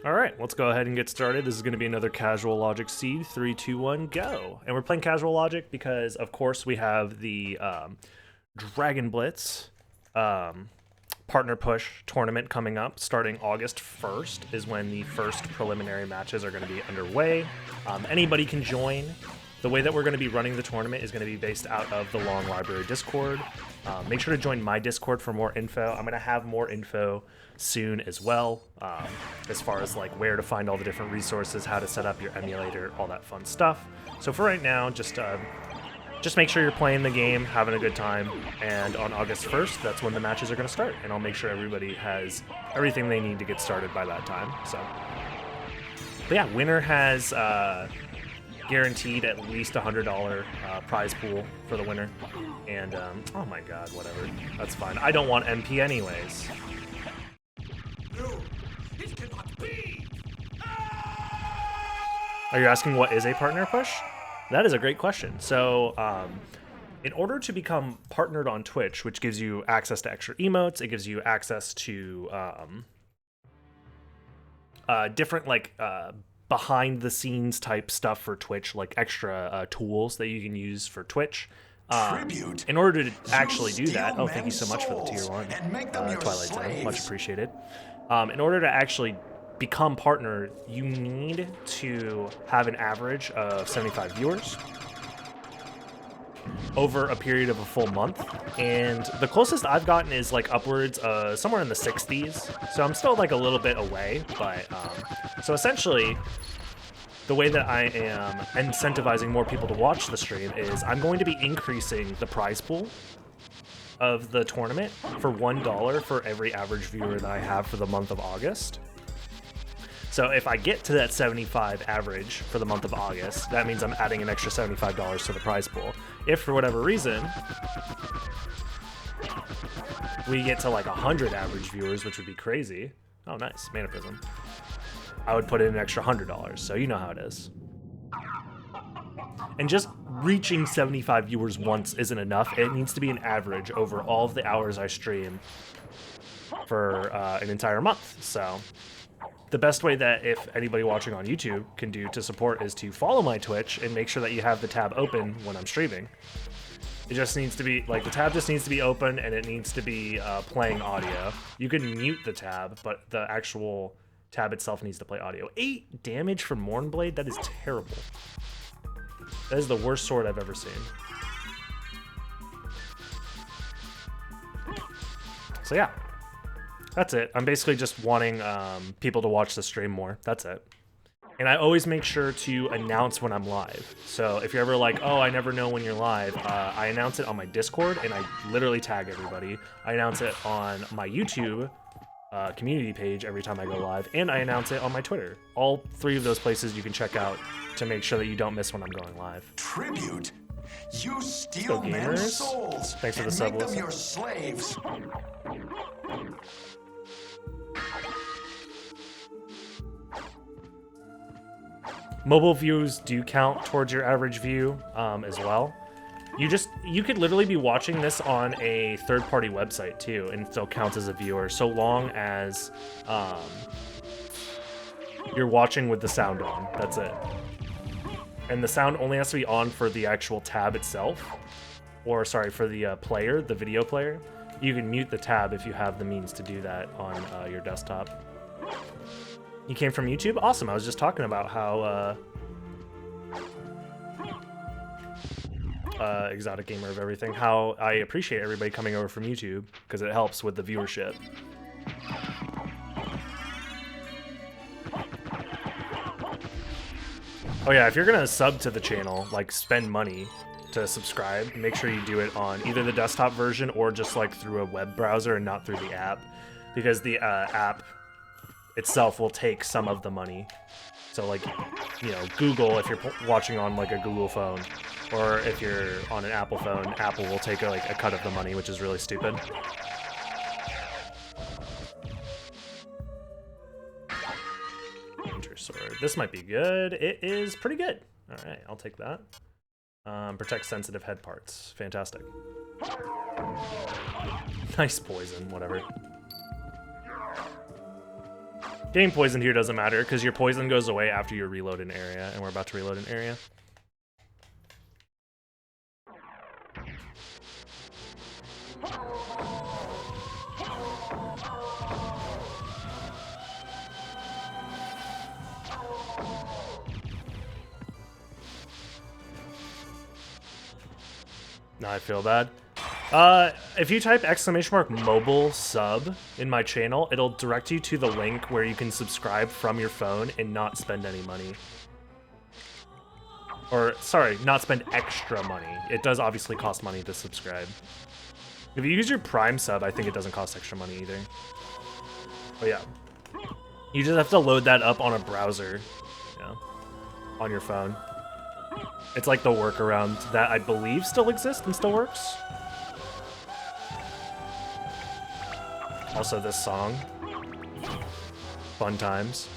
All right, let's go ahead and get started. This is going to be another Casual Logic seed. 3, 2, 1, go. And we're playing Casual Logic because, of course, we have the Dr4gonBlitz Partner Push tournament coming up. Starting August 1st is when the first preliminary matches are going to be underway. Anybody can join. The way that we're going to be running the tournament is going to be based out of the Long Library Discord. Make sure to join my Discord for more info. I'm going to have more info soon as well, as far as like where to find all the different resources, how to set up your emulator, all that fun stuff. So for right now, just make sure you're playing the game, having a good time, and on August 1st, that's when the matches are going to start, and I'll make sure everybody has everything they need to get started by that time. So, but yeah, winner has guaranteed at least $100 prize pool for the winner, and oh my god, whatever, that's fine. I don't want MP anyways. No, it cannot be. Are you asking what is a partner push? That is a great question. So, in order to become partnered on Twitch, which gives you access to extra emotes, it gives you access to different like behind the scenes type stuff for Twitch, like extra tools that you can use for Twitch. In order to actually do that, oh, thank you so much for the tier 1, Twilight Zone, much appreciated. In order to actually become partner, you need to have an average of 75 viewers over a period of a full month, and the closest I've gotten is like upwards somewhere in the 60s, so I'm still like a little bit away, but so essentially the way that I am incentivizing more people to watch the stream is I'm going to be increasing the prize pool of the tournament for $1 for every average viewer that I have for the month of August. So if I get to that 75 average for the month of August, that means I'm adding an extra $75 to the prize pool. If for whatever reason we get to like 100 average viewers, which would be crazy. Oh, nice, Mana Prism. I would put in an extra $100, so you know how it is. And just reaching 75 viewers once isn't enough. It needs to be an average over all of the hours I stream for an entire month. So the best way that if anybody watching on YouTube can do to support is to follow my Twitch and make sure that you have the tab open when I'm streaming. It just needs to be, like, the tab just needs to be open and it needs to be playing audio. You can mute the tab, but the actual tab itself needs to play audio. 8 damage from Mournblade? That is terrible. That is the worst sword I've ever seen. So yeah. That's it. I'm basically just wanting people to watch the stream more. That's it. And I always make sure to announce when I'm live. So if you're ever like, oh, I never know when you're live, I announce it on my Discord, and I literally tag everybody. I announce it on my YouTube community page every time I go live, and I announce it on my Twitter. All 3 of those places you can check out to make sure that you don't miss when I'm going live. Tribute? You steal men's souls. Thanks for the and sub, make them Wilson. your slaves. Mobile views do count towards your average view as well. You could literally be watching this on a third-party website too, and still counts as a viewer, so long as you're watching with the sound on. That's it. And the sound only has to be on for the actual tab itself, or sorry, for the player, the video player. You can mute the tab if you have the means to do that on your desktop. You came from YouTube? Awesome. I was just talking about how exotic gamer of everything, how I appreciate everybody coming over from YouTube because it helps with the viewership. Oh yeah, if you're gonna sub to the channel, like spend money to subscribe, make sure you do it on either the desktop version or just like through a web browser and not through the app, because the app itself will take some of the money. So like, you know, Google, if you're watching on like a Google phone, or if you're on an Apple phone, Apple will take like a cut of the money, which is really stupid. Ranger sword. This might be good. It is pretty good. All right, I'll take that. Protect sensitive head parts. Fantastic. Nice poison, whatever. Getting poisoned here doesn't matter because your poison goes away after you reload an area, and we're about to reload an area. Now I feel bad. If you type !mobile sub in my channel, it'll direct you to the link where you can subscribe from your phone and not spend any money. Or, sorry, not spend extra money. It does obviously cost money to subscribe. If you use your Prime sub, I think it doesn't cost extra money either. Oh yeah. You just have to load that up on a browser, yeah, on your phone. It's like the workaround that I believe still exists and still works. Also, this song. Fun times.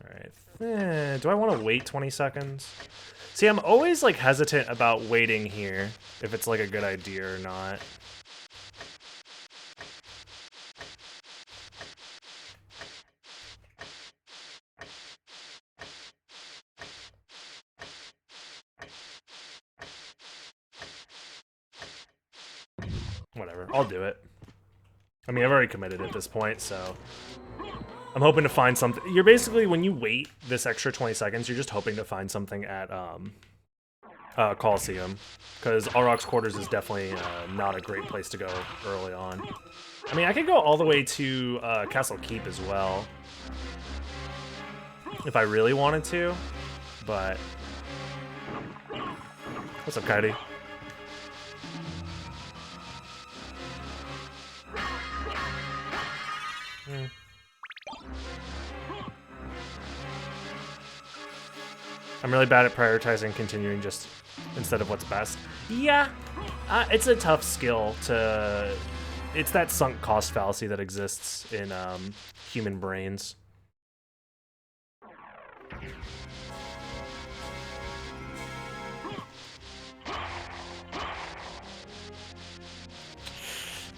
Alright. Do I want to wait 20 seconds? See, I'm always like hesitant about waiting here, if it's like a good idea or not. Whatever, I'll do it. I mean, I've already committed at this point, so I'm hoping to find something. You're basically, when you wait this extra 20 seconds, you're just hoping to find something at Coliseum, because Aurochs Quarters is definitely not a great place to go early on. I mean, I could go all the way to Castle Keep as well, if I really wanted to, but... What's up, Kaidi? I'm really bad at prioritizing continuing just instead of what's best. Yeah, it's a tough skill to... It's that sunk cost fallacy that exists in human brains.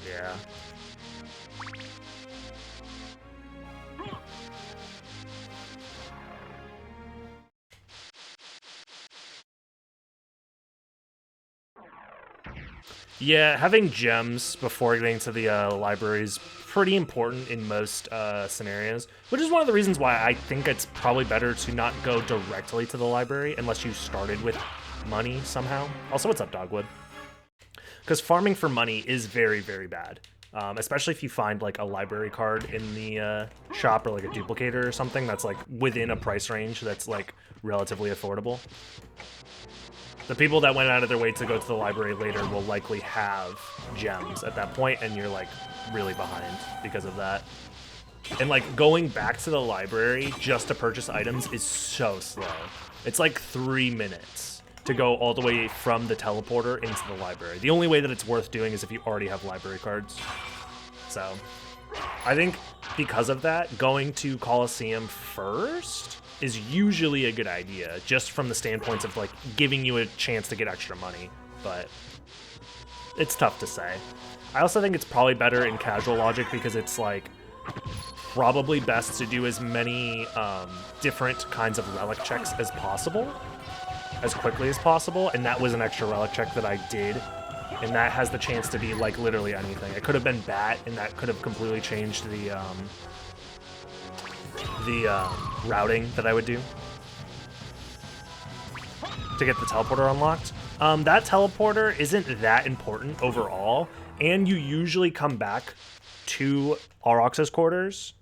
Yeah. Yeah, having gems before getting to the library is pretty important in most scenarios, which is one of the reasons why I think it's probably better to not go directly to the library unless you started with money somehow. Also, what's up, Dogwood? Because farming for money is very, very bad, especially if you find like a library card in the shop or like a duplicator or something that's like within a price range that's like relatively affordable. The people that went out of their way to go to the library later will likely have gems at that point, and you're like really behind because of that. And like going back to the library just to purchase items is so slow. It's like 3 minutes to go all the way from the teleporter into the library. The only way that it's worth doing is if you already have library cards. So I think because of that, going to Coliseum first is usually a good idea, just from the standpoints of like giving you a chance to get extra money, but it's tough to say. I also think it's probably better in casual logic because it's like probably best to do as many different kinds of relic checks as possible, as quickly as possible, and that was an extra relic check that I did, and that has the chance to be like literally anything. It could have been Bat, and that could have completely changed the routing that I would do to get the teleporter unlocked. That teleporter isn't that important overall, and you usually come back to Aurochs Quarters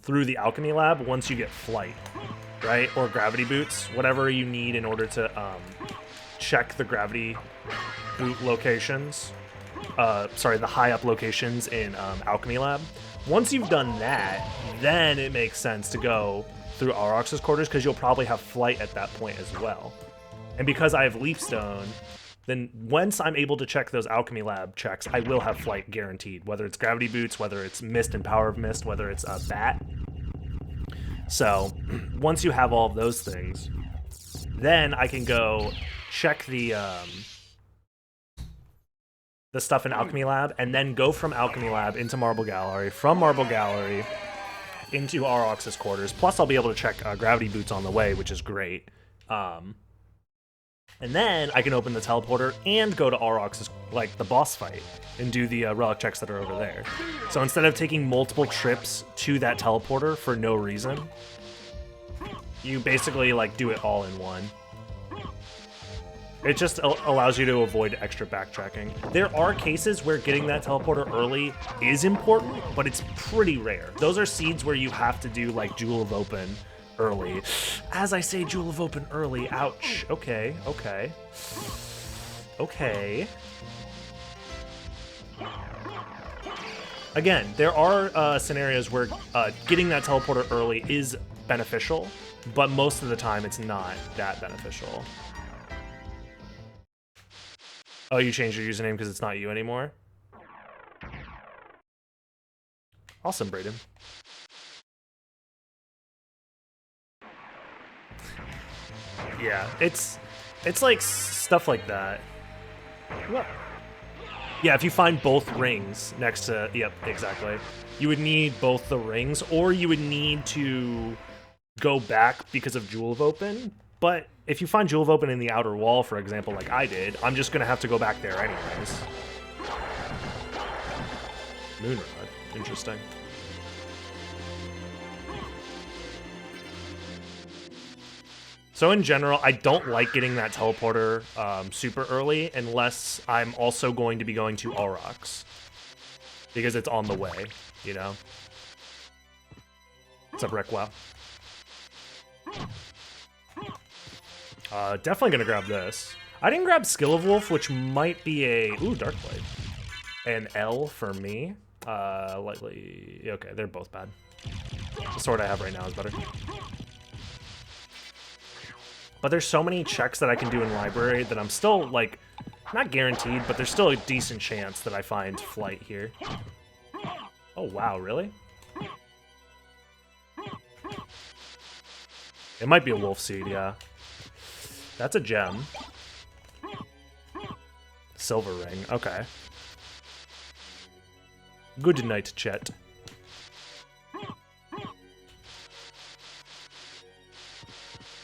through the alchemy lab once you get flight, right? Or gravity boots, whatever you need in order to check the gravity boot locations. Sorry, the high up locations in alchemy lab. Once you've done that, then it makes sense to go through Aurochs Quarters because you'll probably have flight at that point as well. And because I have Leapstone, then once I'm able to check those alchemy lab checks, I will have flight guaranteed, whether it's gravity boots, whether it's mist and power of mist, whether it's a bat. So once you have all of those things, then I can go check the the stuff in Alchemy Lab, and then go from Alchemy Lab into Marble Gallery, from Marble Gallery into Aurochs's quarters. Plus, I'll be able to check Gravity Boots on the way, which is great. And then I can open the teleporter and go to Aurochs's, like, the boss fight, and do the relic checks that are over there. So instead of taking multiple trips to that teleporter for no reason, you basically, like, do it all in one. It just allows you to avoid extra backtracking. There are cases where getting that teleporter early is important, but it's pretty rare. Those are seeds where you have to do, like, Jewel of Open early. As I say, Jewel of Open early. Ouch. Okay, okay. Okay. Again, there are scenarios where getting that teleporter early is beneficial, but most of the time it's not that beneficial. Oh, you changed your username because it's not you anymore? Awesome, Brayden. Yeah, it's like stuff like that. What? Yeah, if you find both rings next to, yep, exactly. You would need both the rings, or you would need to go back because of Jewel of Open. But if you find Jewel of Open in the outer wall, for example, like I did, I'm just gonna have to go back there anyways. Moonrod, interesting. So in general, I don't like getting that teleporter super early unless I'm also going to be going to Aurochs, because it's on the way, you know? What's up, Rick? Wow. Definitely gonna grab this. I didn't grab Skill of Wolf, which might be a... Ooh, Darkblade. An L for me. Lightly... Okay, they're both bad. The sword I have right now is better. But there's so many checks that I can do in library that I'm still, like, not guaranteed, but there's still a decent chance that I find flight here. Oh, wow, really? It might be a wolf seed, yeah. That's a gem. Silver ring, okay. Good night, Chet.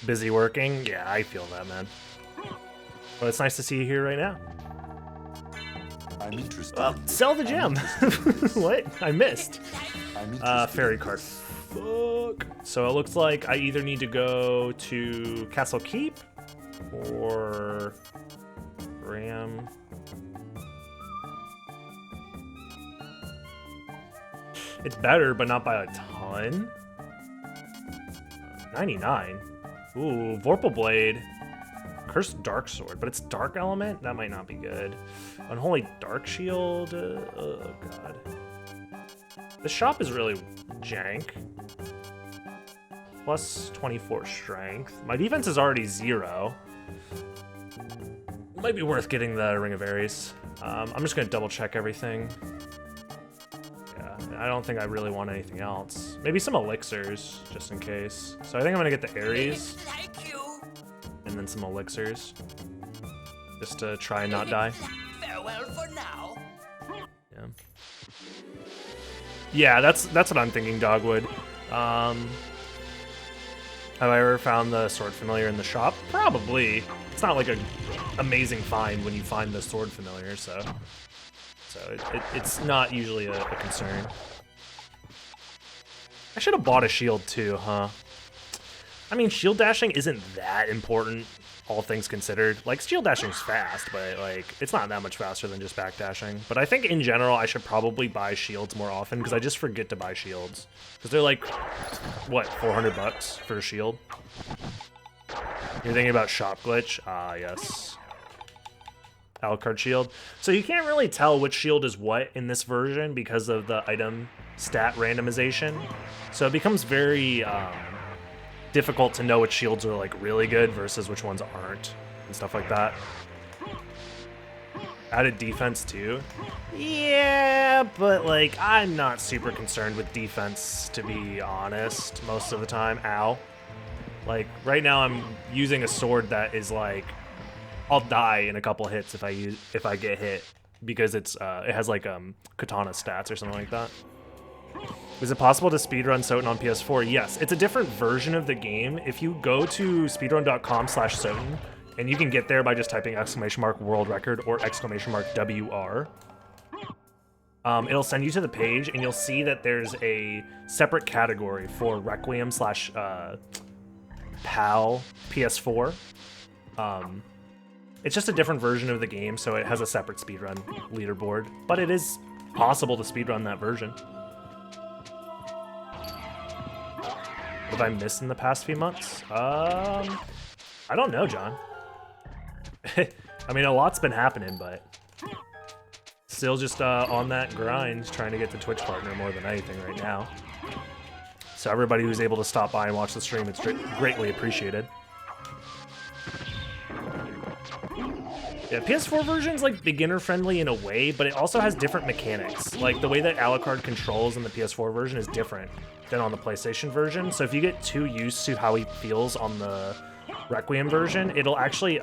Busy working? Yeah, I feel that, man. Well, it's nice to see you here right now. I'm interested. Well, sell the gem. What? I missed. Fairy card. Fuck. So it looks like I either need to go to Castle Keep or Ram. It's better, but not by a ton. 99. Ooh, Vorpal Blade. Cursed Dark Sword, but it's Dark Element? That might not be good. Unholy Dark Shield? Oh, God. The shop is really jank. Plus 24 Strength. My defense is already 0. Might be worth getting the Ring of Aries. I'm just going to double check everything. Yeah, I don't think I really want anything else. Maybe some elixirs, just in case. So I think I'm going to get the Aries. And then some elixirs. Just to try and not die. Farewell for now. Yeah. Yeah, that's what I'm thinking, Dogwood. Have I ever found the Sword Familiar in the shop? Probably. It's not like an amazing find when you find the Sword Familiar, so it's not usually a concern. I should have bought a shield too, huh? I mean, shield dashing isn't that important, all things considered. Like, shield dashing's fast, but, like, it's not that much faster than just back dashing. But I think, in general, I should probably buy shields more often, because I just forget to buy shields. Because they're, like, what, 400 bucks for a shield? You're thinking about shop glitch? Ah, yes. Alucard shield. So you can't really tell which shield is what in this version because of the item stat randomization. So it becomes very... difficult to know which shields are like really good versus which ones aren't and stuff like that. Added defense too. Yeah, but like I'm not super concerned with defense, to be honest, most of the time. Ow. Like right now I'm using a sword that is like I'll die in a couple hits if I get hit. because it's it has like katana stats or something like that. Is it possible to speedrun Soten on PS4? Yes, it's a different version of the game. If you go to speedrun.com/Soten, and you can get there by just typing !world record or !WR, it'll send you to the page, and you'll see that there's a separate category for Requiem / PAL PS4. It's just a different version of the game, so it has a separate speedrun leaderboard, but it is possible to speedrun that version. What have I missed in the past few months? I don't know, John. I mean, a lot's been happening, but still just on that grind, trying to get the Twitch partner more than anything right now. So everybody who's able to stop by and watch the stream, it's greatly appreciated. Yeah, PS4 version's like beginner friendly in a way, but it also has different mechanics. Like the way that Alucard controls in the PS4 version is different than on the PlayStation version. So if you get too used to how he feels on the Requiem version, it'll actually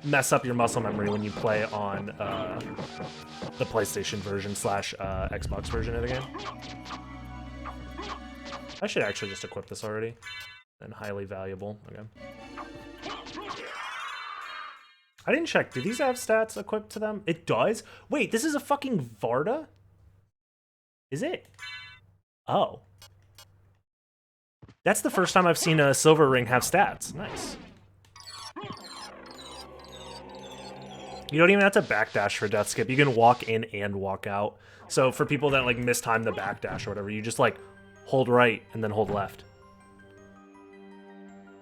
mess up your muscle memory when you play on the PlayStation version / Xbox version of the game. I should actually just equip this already. And highly valuable. Okay. I didn't check. Do these have stats equipped to them? It does? Wait, this is a fucking Varda? Is it? Oh. That's the first time I've seen a silver ring have stats. Nice. You don't even have to backdash for death skip. You can walk in and walk out. So for people that like mistime the backdash or whatever, you just like hold right and then hold left.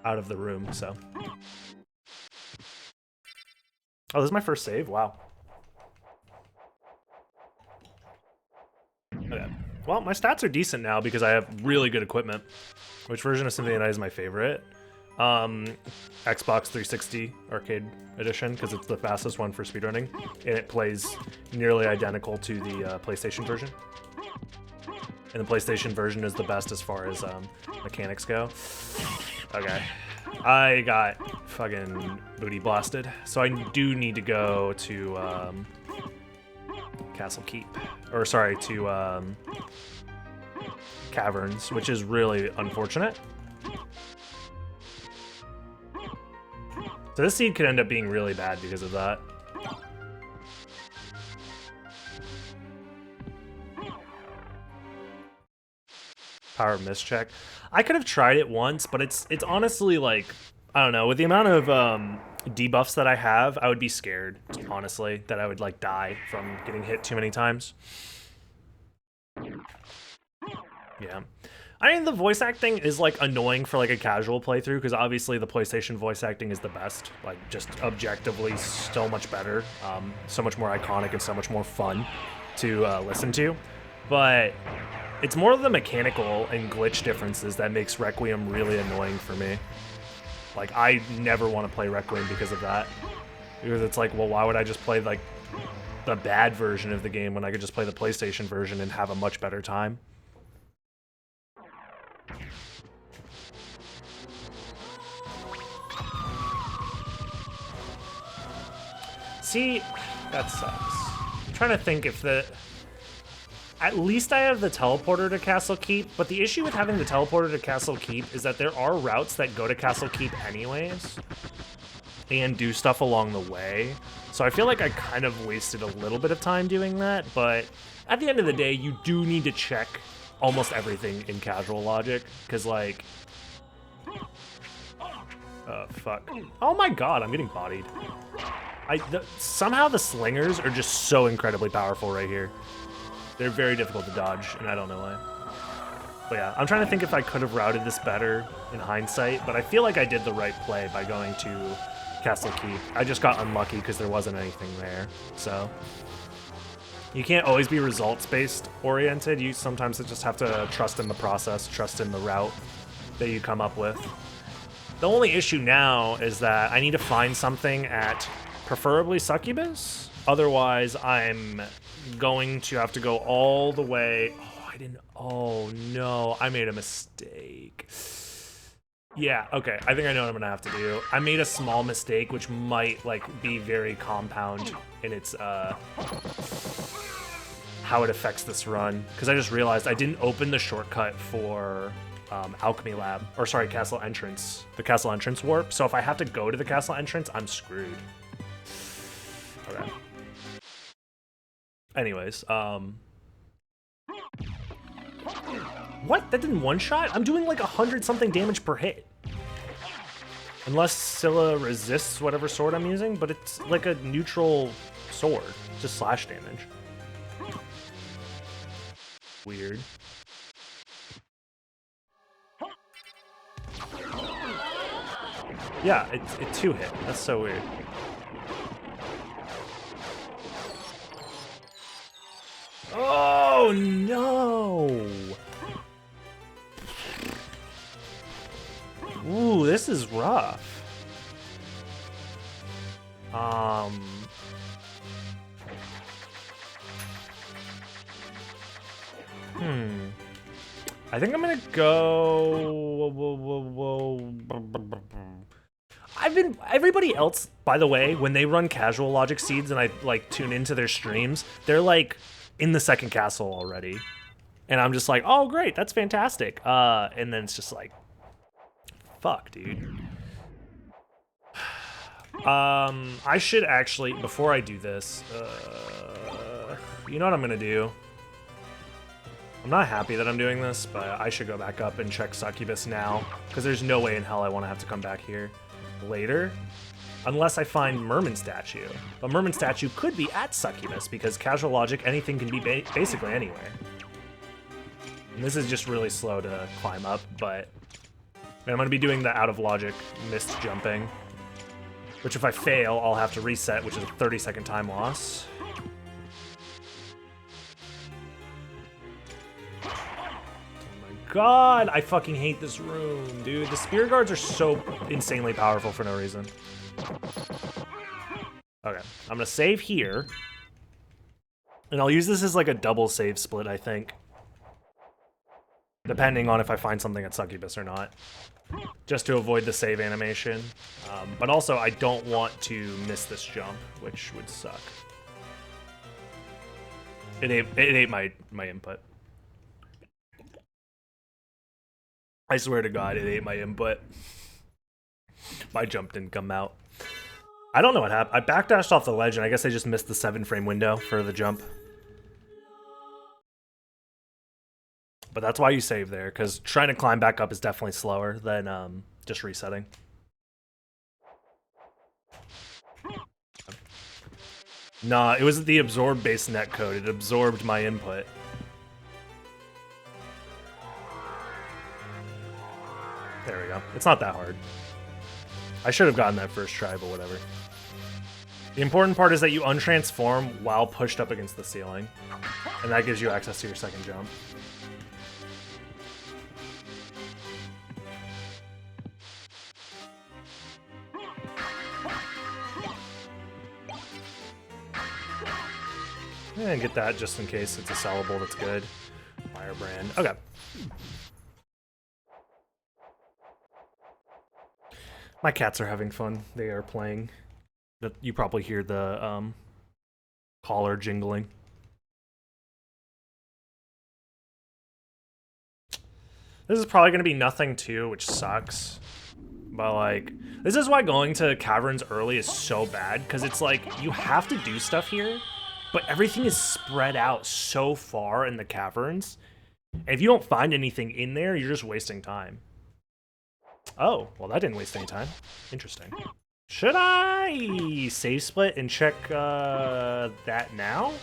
Out of the room, so. Oh, this is my first save? Wow. Okay. Well, my stats are decent now because I have really good equipment. Which version of Symphony of the Night is my favorite? Xbox 360 Arcade Edition, because it's the fastest one for speedrunning, and it plays nearly identical to the PlayStation version. And the PlayStation version is the best as far as mechanics go. Okay. I got fucking booty blasted, so I do need to go to Castle Keep, or sorry, to Caverns, which is really unfortunate. So this seed could end up being really bad because of that. Power of Mischeck. I could have tried it once, but it's honestly like, I don't know, with the amount of debuffs that I have, I would be scared, honestly, that I would like die from getting hit too many times. Yeah. I mean, the voice acting is like annoying for like a casual playthrough because obviously the PlayStation voice acting is the best, like just objectively so much better, so much more iconic and so much more fun to listen to. But it's more of the mechanical and glitch differences that makes Requiem really annoying for me. Like, I never want to play Requiem because of that. Because it's like, well, why would I just play like the bad version of the game when I could just play the PlayStation version and have a much better time? See, that sucks. I'm trying to think if the... At least I have the teleporter to Castle Keep, but the issue with having the teleporter to Castle Keep is that there are routes that go to Castle Keep anyways and do stuff along the way. So I feel like I kind of wasted a little bit of time doing that, but at the end of the day, you do need to check almost everything in casual logic, because like... fuck. Oh my god, I'm getting bodied. Somehow the slingers are just so incredibly powerful right here. They're very difficult to dodge, and I don't know why. But yeah, I'm trying to think if I could have routed this better in hindsight, but I feel like I did the right play by going to Castle Keep. I just got unlucky because there wasn't anything there, so. You can't always be results-based oriented. You sometimes just have to trust in the process, trust in the route that you come up with. The only issue now is that I need to find something at preferably Succubus. Otherwise, I'm going to have to go all the way. Oh, I didn't. Oh, no. I made a mistake. Yeah, okay. I think I know what I'm gonna have to do. I made a small mistake, which might like be very compound in its how it affects this run. Because I just realized I didn't open the shortcut for Alchemy Lab, or sorry, Castle Entrance, the Castle Entrance warp. So if I have to go to the Castle Entrance, I'm screwed. Okay. Anyways, what? That didn't one-shot? I'm doing like 100-something damage per hit. Unless Scylla resists whatever sword I'm using, but it's like a neutral sword. Just slash damage. Weird. Yeah, it two-hit. That's so weird. Oh, no! Ooh, this is rough. I think I'm gonna go. Everybody else, by the way, when they run casual logic seeds and I like tune into their streams, they're like in the second castle already. And I'm just like, oh great, that's fantastic. And then it's just like, fuck, dude. I should actually, before I do this, you know what I'm gonna do? I'm not happy that I'm doing this, but I should go back up and check Succubus now, because there's no way in hell I want to have to come back here later, unless I find Merman Statue. But Merman Statue could be at Succubus, because casual logic, anything can be basically anywhere. And this is just really slow to climb up, but I'm going to be doing the out of logic mist jumping, which if I fail, I'll have to reset, which is a 30-second time loss. God, I fucking hate this room, dude. The spear guards are so insanely powerful for no reason. Okay, I'm gonna save here. And I'll use this as like a double save split, I think. Depending on if I find something at Succubus or not. Just to avoid the save animation. But also, I don't want to miss this jump, which would suck. It ate my input. I swear to God, it ate my input. My jump didn't come out. I don't know what happened. I backdashed off the ledge, and I guess I just missed the 7-frame window for the jump. But that's why you save there, because trying to climb back up is definitely slower than just resetting. Nah, it was the absorb-based netcode. It absorbed my input. There we go. It's not that hard. I should have gotten that first try, but whatever. The important part is that you untransform while pushed up against the ceiling. And that gives you access to your second jump. And get that just in case it's a sellable that's good. Firebrand. Okay. My cats are having fun. They are playing. You probably hear the collar jingling. This is probably going to be nothing too, which sucks. But like, this is why going to caverns early is so bad, because it's like, you have to do stuff here, but everything is spread out so far in the caverns. And if you don't find anything in there, you're just wasting time. Oh, well that didn't waste any time. Interesting. Should I save split and check that now?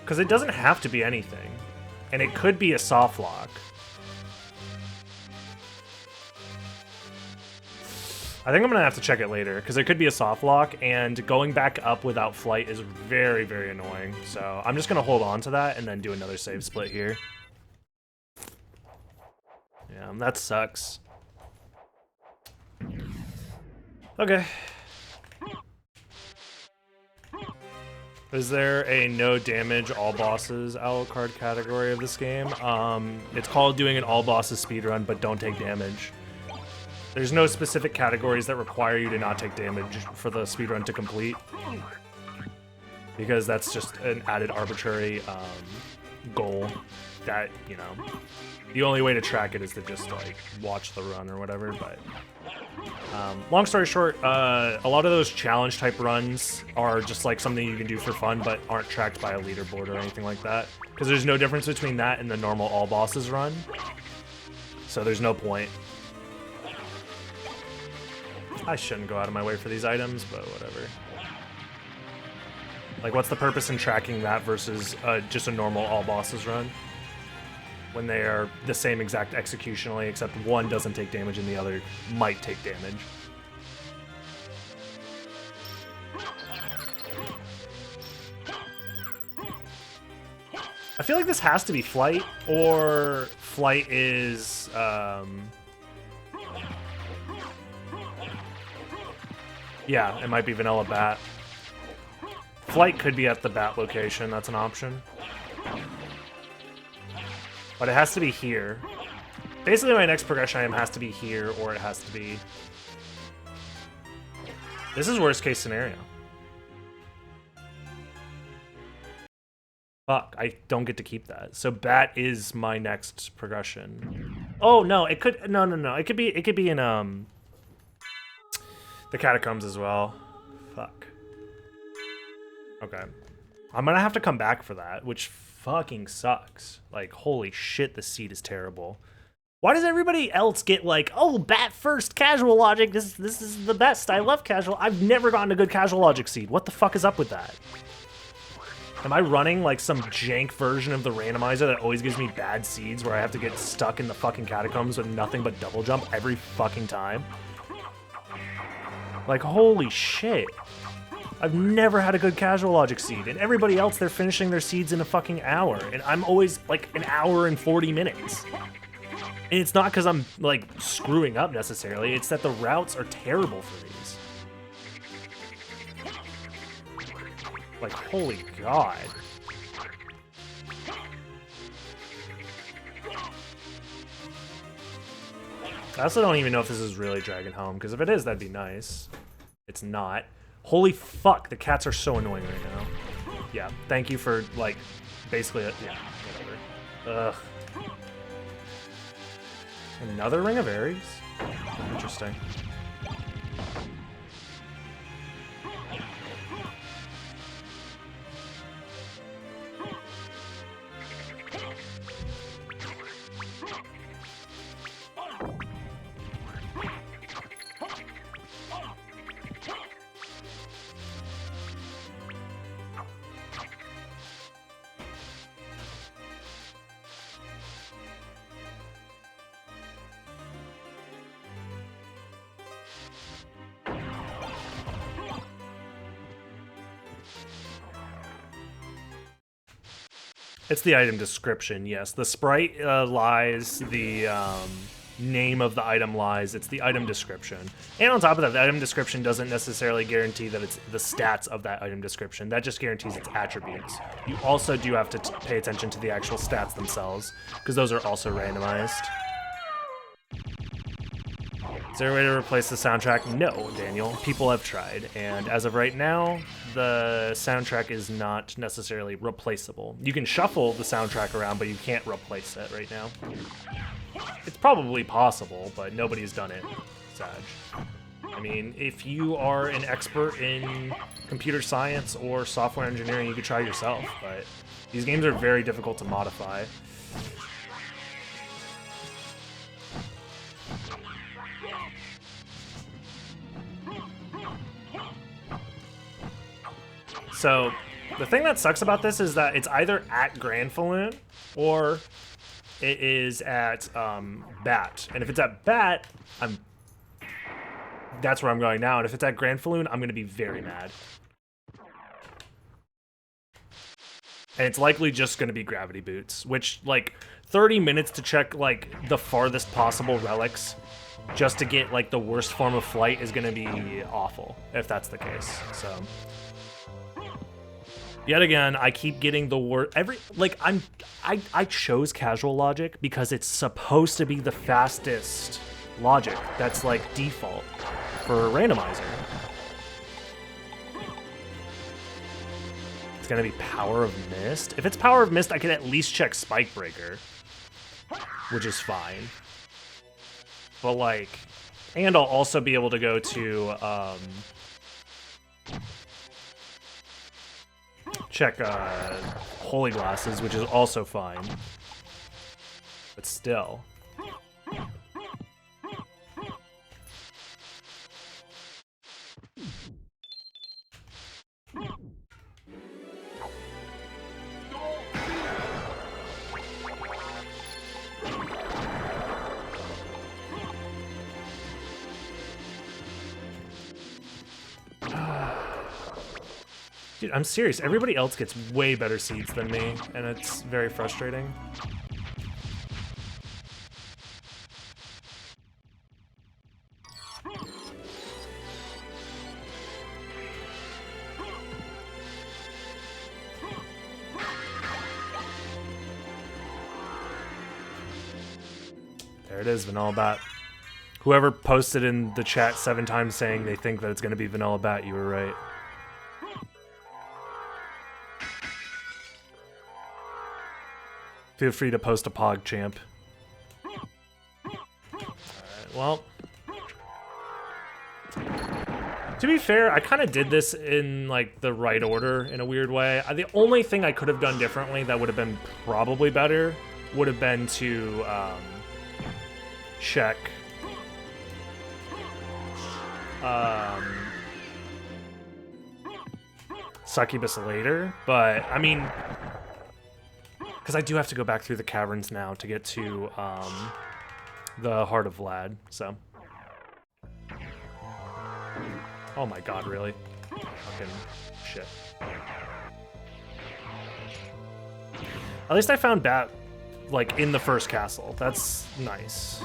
Because it doesn't have to be anything. And it could be a soft lock. I think I'm gonna have to check it later, because it could be a soft lock, and going back up without flight is very, very annoying. So I'm just gonna hold on to that and then do another save split here. Yeah, that sucks. Okay. Is there a no damage all bosses Alucard category of this game? It's called doing an all bosses speedrun, but don't take damage. There's no specific categories that require you to not take damage for the speedrun to complete, because that's just an added arbitrary goal that, you know, the only way to track it is to just like watch the run or whatever. But long story short, a lot of those challenge type runs are just like something you can do for fun, but aren't tracked by a leaderboard or anything like that, because there's no difference between that and the normal all bosses run, so there's no point. I shouldn't go out of my way for these items, but whatever. Like, what's the purpose in tracking that versus just a normal all bosses run, when they are the same exact executionally, except one doesn't take damage and the other might take damage? I feel like this has to be Flight, or Flight is... yeah, it might be Vanilla Bat. Flight could be at the Bat location, that's an option. But it has to be here. Basically, my next progression item has to be here, or it has to be... This is worst case scenario. Fuck, I don't get to keep that. So Bat is my next progression. Oh no, it could... No. It could be in, the Catacombs as well. Fuck. Okay. I'm gonna have to come back for that, which fucking sucks. Like, holy shit, the seed is terrible. Why does everybody else get like, oh, Bat first, casual logic, this is the best, I love casual. I've never gotten a good casual logic seed. What the fuck is up with that? Am I running like some jank version of the randomizer that always gives me bad seeds, where I have to get stuck in the fucking Catacombs with nothing but double jump every fucking time? Like, holy shit. I've never had a good casual logic seed, and everybody else, they're finishing their seeds in a fucking hour, and I'm always like an hour and 40 minutes. And it's not because I'm like screwing up necessarily, it's that the routes are terrible for these. Like, holy god. I also don't even know if this is really Dragon Home, because if it is, that'd be nice. It's not. Holy fuck, the cats are so annoying right now. Yeah, thank you for, like, basically, yeah, whatever. Ugh. Another Ring of Ares? Interesting. It's the item description, yes. The sprite lies, the name of the item lies, it's the item description. And on top of that, the item description doesn't necessarily guarantee that it's the stats of that item description. That just guarantees its attributes. You also do have to pay attention to the actual stats themselves, because those are also randomized. Is there a way to replace the soundtrack? No, Daniel. People have tried, and as of right now, the soundtrack is not necessarily replaceable. You can shuffle the soundtrack around, but you can't replace it right now. It's probably possible, but nobody's done it, Sag. I mean, if you are an expert in computer science or software engineering, you could try yourself, but these games are very difficult to modify. So, the thing that sucks about this is that it's either at Grand Falloon or it is at Bat. And if it's at Bat, that's where I'm going now. And if it's at Grand Falloon, I'm going to be very mad. And it's likely just going to be Gravity Boots, which, like, 30 minutes to check, like, the farthest possible relics just to get, like, the worst form of flight is going to be awful, if that's the case. So... Yet again, I keep getting the word I chose casual logic because it's supposed to be the fastest logic. That's like default for a randomizer. It's gonna be Power of Mist. If it's Power of Mist, I can at least check Spike Breaker, which is fine. But like, and I'll also be able to go to check Holy Glasses, which is also fine. But still. Dude, I'm serious. Everybody else gets way better seeds than me, and it's very frustrating. There it is, Vanilla Bat. Whoever posted in the chat 7 times saying they think that it's going to be Vanilla Bat, you were right. Feel free to post a Pog champ. Alright, well. To be fair, I kind of did this in like the right order in a weird way. The only thing I could have done differently that would have been probably better would have been to check Succubus later, but I mean, because I do have to go back through the caverns now to get to the Heart of Vlad, so. Oh my god, really? Fucking shit. At least I found Bat, like, in the first castle. That's nice.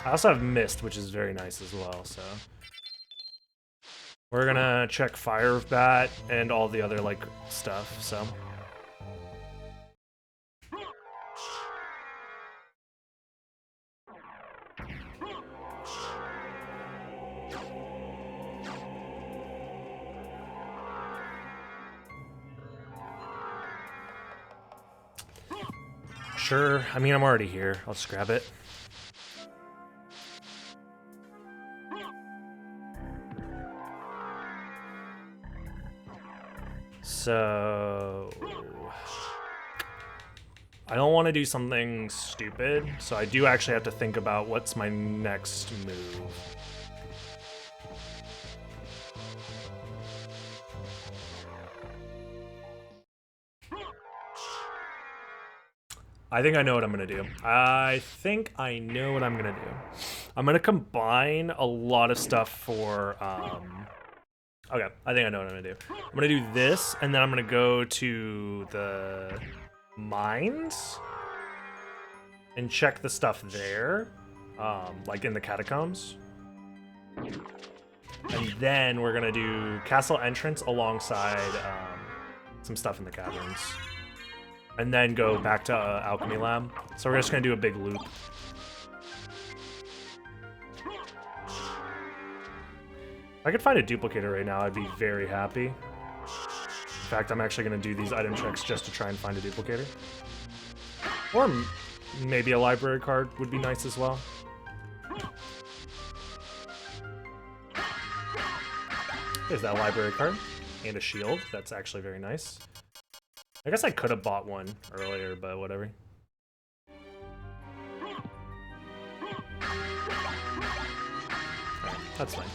I also have Mist, which is very nice as well, so. We're gonna check Fire of Bat and all the other, like, stuff, so. Sure, I mean, I'm already here. I'll just grab it. So I don't want to do something stupid, so I do actually have to think about what's my next move. I think I know what I'm gonna do. I think I know what I'm gonna do. I'm gonna combine a lot of stuff for okay, I think I know what I'm gonna do. I'm gonna do this, and then I'm gonna go to the mines and check the stuff there, like in the catacombs. And then we're gonna do castle entrance alongside some stuff in the caverns. And then go back to Alchemy Lab. So we're just gonna do a big loop. If I could find a duplicator right now, I'd be very happy. In fact, I'm actually gonna do these item checks just to try and find a duplicator. Or maybe a library card would be nice as well. There's that library card. And a shield. That's actually very nice. I guess I could have bought one earlier, but whatever. Right, that's fine.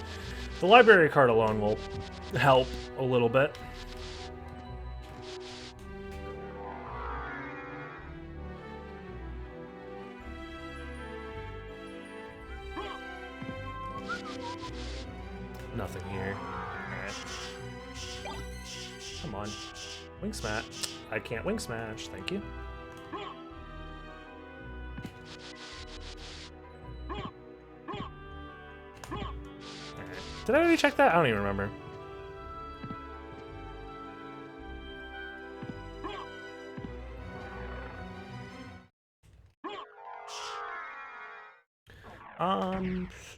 The library card alone will help a little bit. Nothing here. Alright. Come on. Wing smash. I can't wing smash. Thank you. Did I already check that? I don't even remember.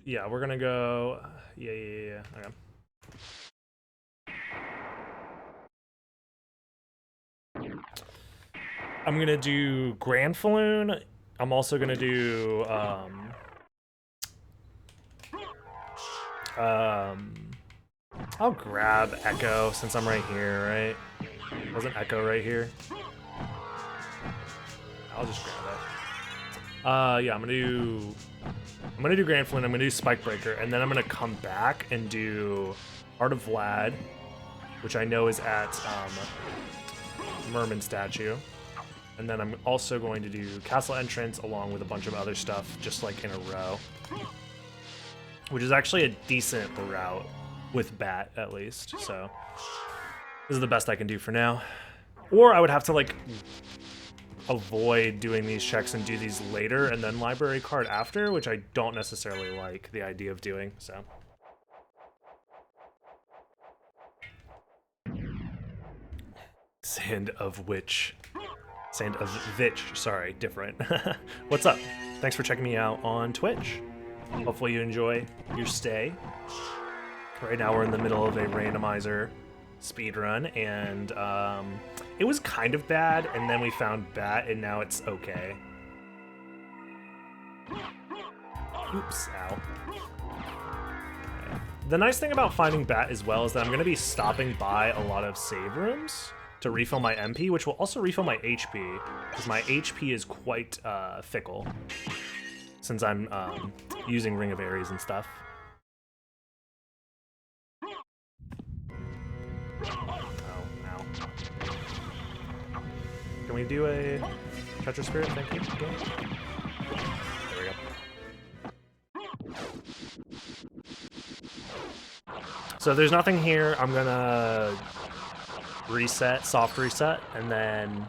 Yeah, we're gonna go. Yeah. Okay. I'm gonna do Grand Falloon. I'm also gonna do I'll grab Echo since I'm right here, right? Wasn't Echo right here? I'll just grab it. Yeah, I'm gonna do Grand Falloon, I'm gonna do Spike Breaker, and then I'm gonna come back and do Heart of Vlad, which I know is at Merman Statue. And then I'm also going to do Castle Entrance along with a bunch of other stuff, just like in a row. Which is actually a decent route with Bat, at least. So this is the best I can do for now. Or I would have to like avoid doing these checks and do these later and then library card after, which I don't necessarily like the idea of doing, so. Sand of Vitch, sorry, different. What's up? Thanks for checking me out on Twitch. Hopefully you enjoy your stay. Right now we're in the middle of a randomizer speedrun, and it was kind of bad, and then we found Bat, and now it's okay. Oops, ow. The nice thing about finding Bat as well is that I'm going to be stopping by a lot of save rooms to refill my MP, which will also refill my HP, because my HP is quite fickle, since I'm using Ring of Ares and stuff. Can we do a Treacher Spirit? Thank you. There we go. So there's nothing here. I'm gonna reset, soft reset, and then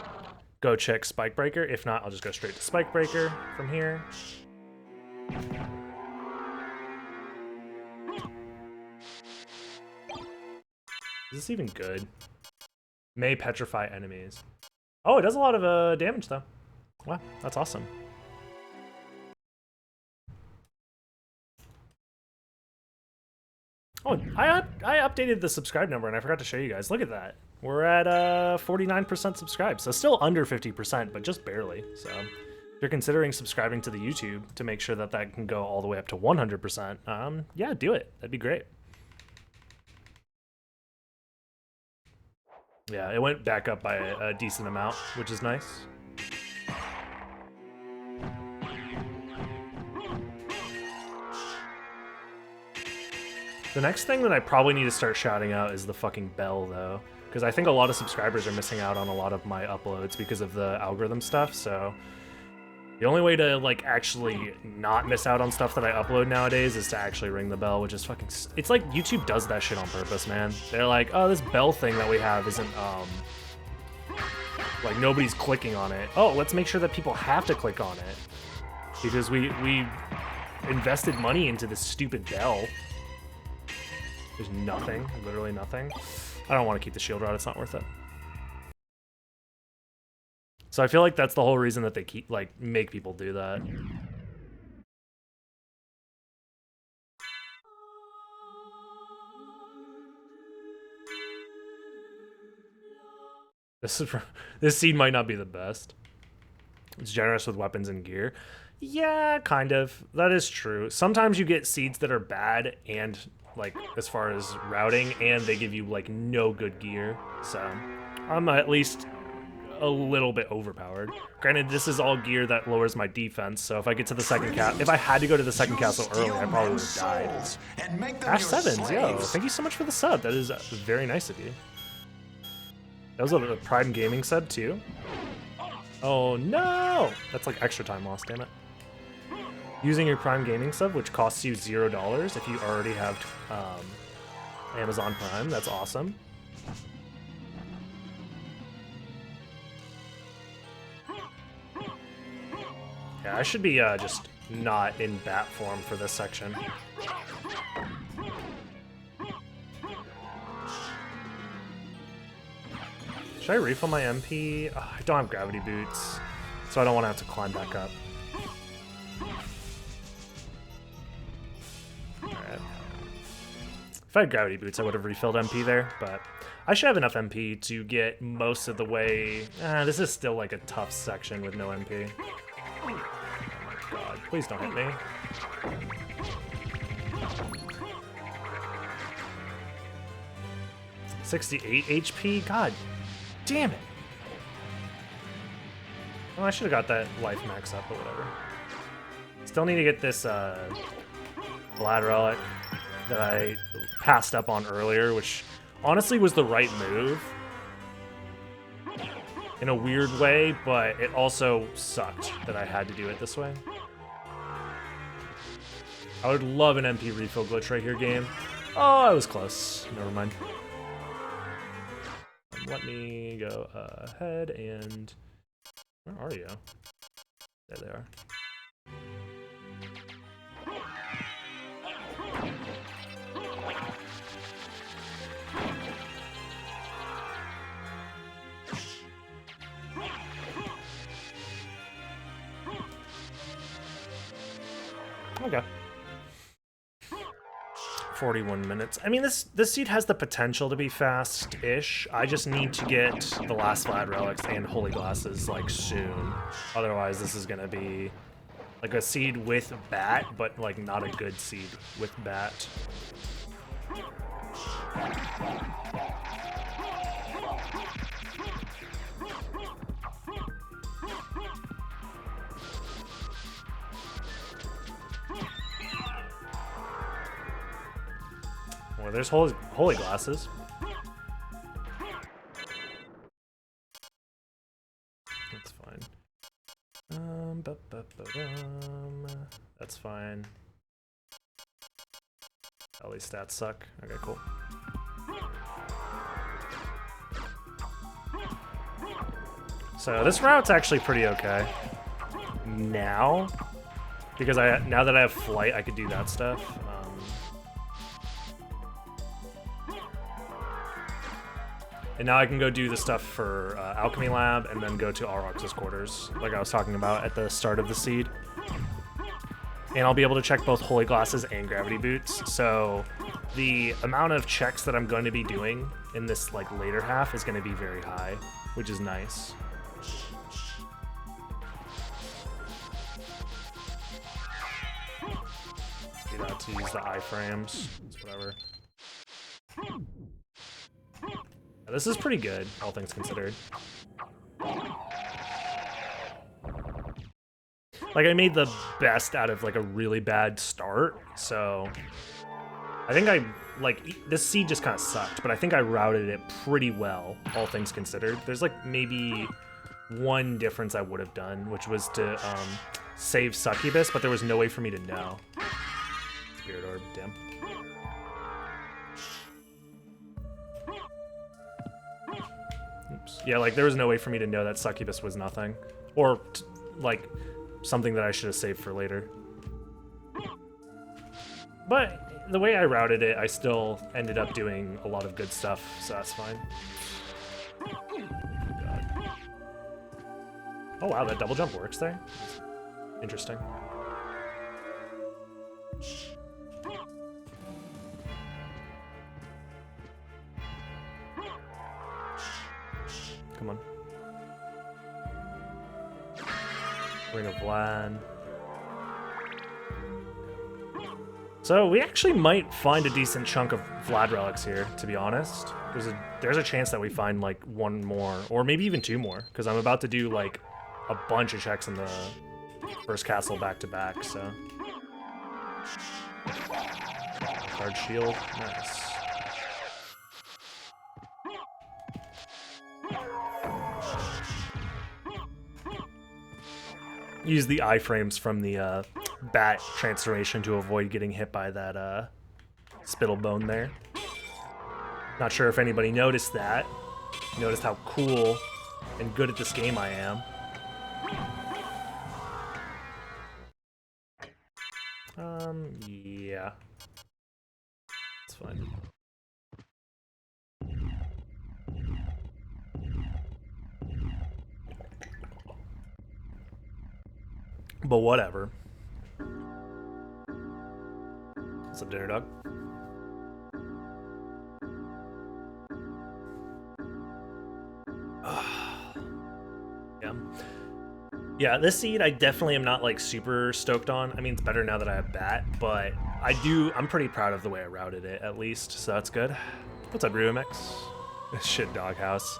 go check Spike Breaker. If not, I'll just go straight to Spike Breaker from here. Is this even good? May petrify enemies. Oh, it does a lot of damage, though. Wow, that's awesome. Oh, I updated the subscribe number, and I forgot to show you guys. Look at that. We're at 49% subscribed, so still under 50%, but just barely. So if you're considering subscribing to the YouTube to make sure that that can go all the way up to 100%, yeah, do it. That'd be great. Yeah, it went back up by a decent amount, which is nice. The next thing that I probably need to start shouting out is the fucking bell, though, because I think a lot of subscribers are missing out on a lot of my uploads because of the algorithm stuff, so the only way to, like, actually not miss out on stuff that I upload nowadays is to actually ring the bell, which is fucking... It's like YouTube does that shit on purpose, man. They're like, oh, this bell thing that we have isn't, like, nobody's clicking on it. Oh, let's make sure that people have to click on it. Because we invested money into this stupid bell. There's nothing, literally nothing. I don't want to keep the shield rod, it's not worth it. So I feel like that's the whole reason that they keep, like, make people do that. This seed might not be the best. It's generous with weapons and gear. Yeah, kind of. That is true. Sometimes you get seeds that are bad and, like, as far as routing, and they give you, like, no good gear. So I'm at least a little bit overpowered. Granted, this is all gear that lowers my defense, so if I get to the second castle, if I had to go to the second castle early, I probably would have died. Ash Sevens, yo, thank you so much for the sub. That is very nice of you. That was a Prime Gaming sub too. Oh no! That's like extra time lost, damn it. Using your Prime Gaming sub, which costs you $0 if you already have Amazon Prime, that's awesome. Yeah, I should be just not in bat form for this section. Should I refill my MP? Oh, I don't have gravity boots, so I don't want to have to climb back up. Alright. If I had gravity boots, I would have refilled MP there, but I should have enough MP to get most of the way. This is still like a tough section with no MP. Oh my god, please don't hit me. $68 HP? God damn it. Well, I should have got that life max up, but whatever. Still need to get this Vlad Relic that I passed up on earlier, which honestly was the right move in a weird way, but it also sucked that I had to do it this way. I would love an MP refill glitch right here, game. Oh, I was close. Never mind. Let me go ahead and... Where are you? There they are. Okay. 41 minutes. I mean, this seed has the potential to be fast-ish. I just need to get the last Vlad relics and holy glasses like soon. Otherwise, this is gonna be like a seed with bat, but like not a good seed with bat. Well, there's holy glasses. That's fine. That's fine. At least stats suck. Okay, cool. So this route's actually pretty okay now, because now that I have flight, I could do that stuff. And now I can go do the stuff for Alchemy Lab and then go to Aurox's quarters, like I was talking about at the start of the seed. And I'll be able to check both Holy Glasses and Gravity Boots, so the amount of checks that I'm going to be doing in this like later half is going to be very high, which is nice. Do that to use the iframes, it's whatever. This is pretty good, all things considered. Like, I made the best out of, like, a really bad start, so... I think this seed just kind of sucked, but I think I routed it pretty well, all things considered. There's, like, maybe one difference I would have done, which was to, save Succubus, but there was no way for me to know. Spirit Orb, damn. Oops. Yeah, like, there was no way for me to know that Succubus was nothing. Or, like, something that I should have saved for later. But the way I routed it, I still ended up doing a lot of good stuff, so that's fine. God. Oh wow, that double jump works there? Interesting. Come on. Ring of Vlad. So we actually might find a decent chunk of Vlad relics here, to be honest. There's a chance that we find like one more, or maybe even two more, because I'm about to do like a bunch of checks in the first castle back to back, so. Card shield, nice. Use the iframes from the bat transformation to avoid getting hit by that Spittlebone there. Not sure if anybody noticed that. Noticed how cool and good at this game I am. Yeah. It's fine. But whatever. What's up, dinner dog? Yeah. Yeah, this seed I definitely am not like super stoked on. I mean, it's better now that I have bat, but I'm pretty proud of the way I routed it at least, so that's good. What's up, Ruimix? Shit, doghouse.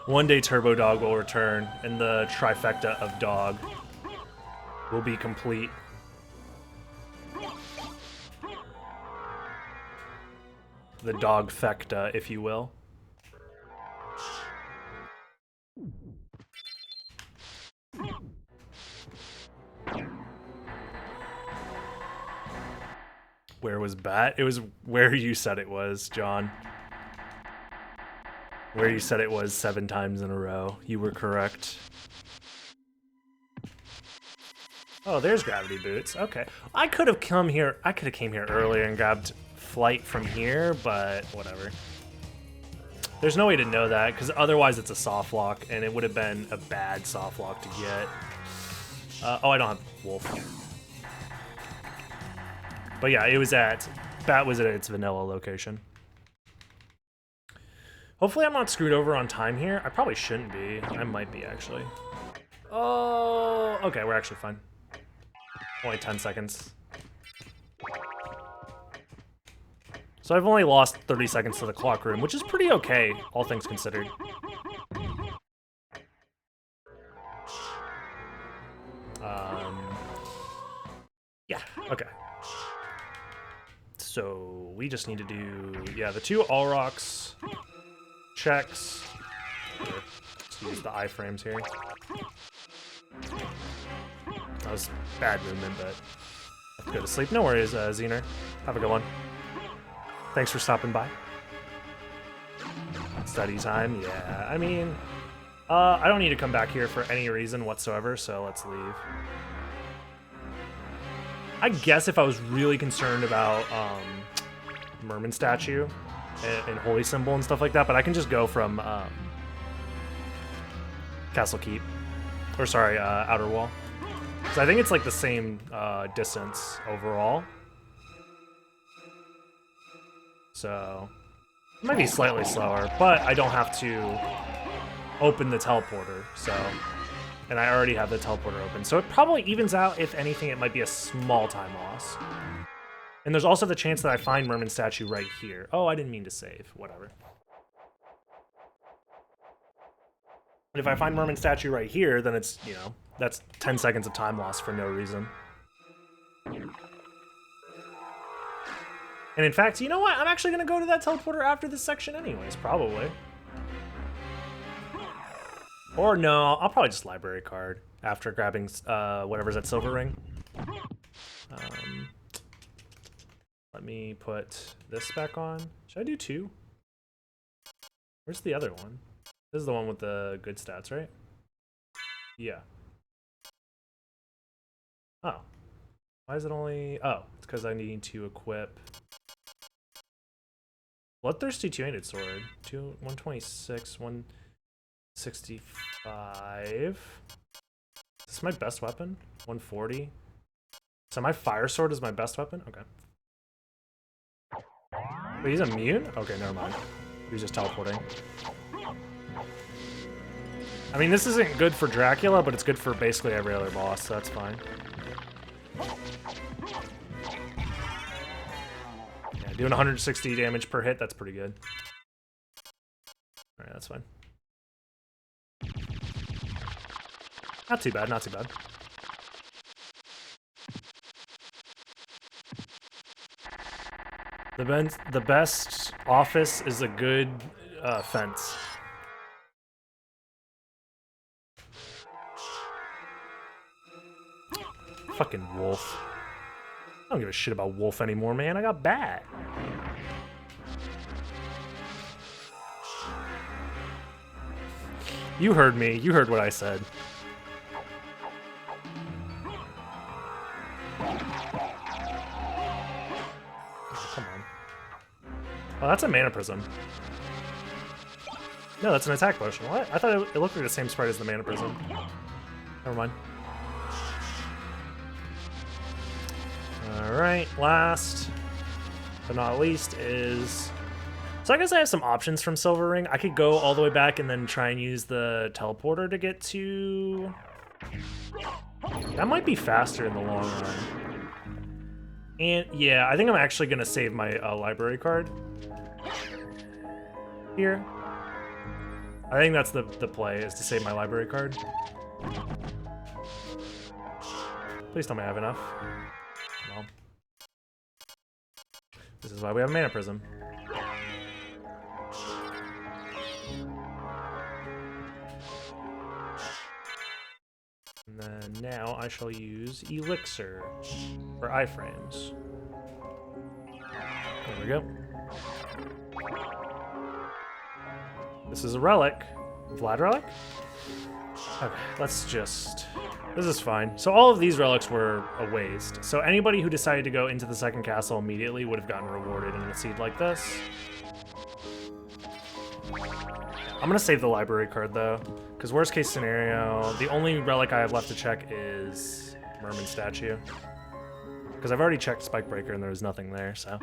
One day Turbo Dog will return, and the trifecta of dog will be complete. The dog-fecta, if you will. Where was bat? It was where you said it was, John. Where you said it was 7 times in a row. You were correct. Oh, there's gravity boots. Okay. I could have come here. I could have came here earlier and grabbed flight from here, but whatever. There's no way to know that, because otherwise it's a soft lock, and it would have been a bad soft lock to get. Oh, I don't have wolf. But yeah, bat was at its vanilla location. Hopefully I'm not screwed over on time here. I probably shouldn't be. I might be, actually. Oh, okay, we're actually fine. Only 10 seconds. So I've only lost 30 seconds to the clock room, which is pretty okay, all things considered. Yeah, okay. So we just need to do, yeah, the 2 all rocks, checks. Let's use the iframes here. That was bad movement, but I have to go to sleep. No worries, Zener. Have a good one. Thanks for stopping by. Study time, yeah. I mean, I don't need to come back here for any reason whatsoever, so let's leave. I guess if I was really concerned about Merman statue and holy symbol and stuff like that, but I can just go from Castle Keep, or sorry, Outer Wall. So I think it's like the same distance overall. So it might be slightly slower, but I don't have to open the teleporter, so. And I already have the teleporter open. So it probably evens out. If anything, it might be a small time loss. And there's also the chance that I find Merman statue right here. Oh, I didn't mean to save. Whatever. But if I find Merman statue right here, then it's, you know, that's 10 seconds of time loss for no reason. And in fact, you know what? I'm actually going to go to that teleporter after this section anyways, probably. Or no, I'll probably just library card after grabbing whatever's at Silver Ring. Let me put this back on. Should I do 2? Where's the other one? This is the one with the good stats, right? Yeah. Oh. Why is it only... Oh, it's because I need to equip... Bloodthirsty two-handed sword. 126, 165. Is this my best weapon? 140. So my fire sword is my best weapon? Okay. Wait, he's immune? Okay, never mind. He's just teleporting. I mean, this isn't good for Dracula, but it's good for basically every other boss, so that's fine. Yeah, doing 160 damage per hit, that's pretty good. Alright, that's fine. Not too bad, not too bad. The best office is a good fence. Fucking wolf. I don't give a shit about wolf anymore, man. I got bat. You heard me. You heard what I said. Come on. Oh, that's a mana prism. No, that's an attack potion. What? I thought it looked like the same sprite as the mana prism. Never mind. Alright, last but not least is... So I guess I have some options from Silver Ring. I could go all the way back and then try and use the teleporter to get to... That might be faster in the long run. And yeah, I think I'm actually gonna save my library card here. I think that's the play, is to save my library card. Please tell me I have enough. Well, this is why we have a mana prism. And then now I shall use Elixir for iframes. There we go. This is a relic. Vlad relic? Okay, let's just... This is fine. So all of these relics were a waste. So anybody who decided to go into the second castle immediately would have gotten rewarded in a seed like this. I'm gonna save the library card though, because worst case scenario, the only relic I have left to check is Merman statue. Because I've already checked Spikebreaker and there was nothing there, so.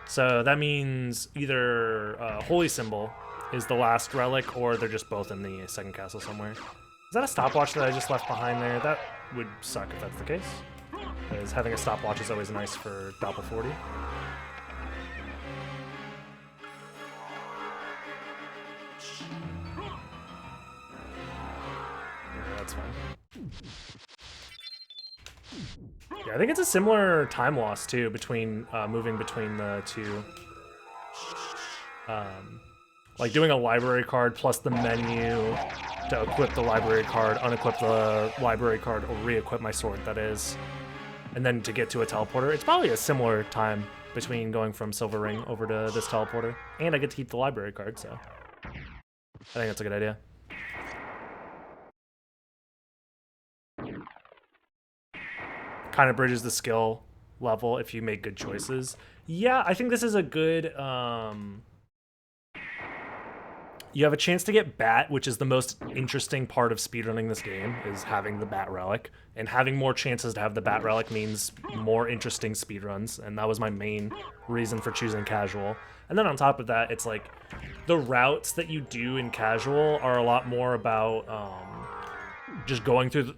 So that means either Holy Symbol is the last relic, or they're just both in the second castle somewhere. Is that a stopwatch that I just left behind there? That would suck if that's the case, because having a stopwatch is always nice for Dr4. Yeah, that's fine. Yeah, I think it's a similar time loss too between moving between the two. Like doing a library card plus the menu to equip the library card, unequip the library card, or re-equip my sword, that is. And then to get to a teleporter. It's probably a similar time between going from Silver Ring over to this teleporter. And I get to keep the library card, so I think that's a good idea. Kind of bridges the skill level if you make good choices. Yeah, I think this is a good... You have a chance to get Bat, which is the most interesting part of speedrunning this game, is having the Bat Relic. And having more chances to have the Bat Relic means more interesting speedruns, and that was my main reason for choosing Casual. And then on top of that, it's like, the routes that you do in Casual are a lot more about just going through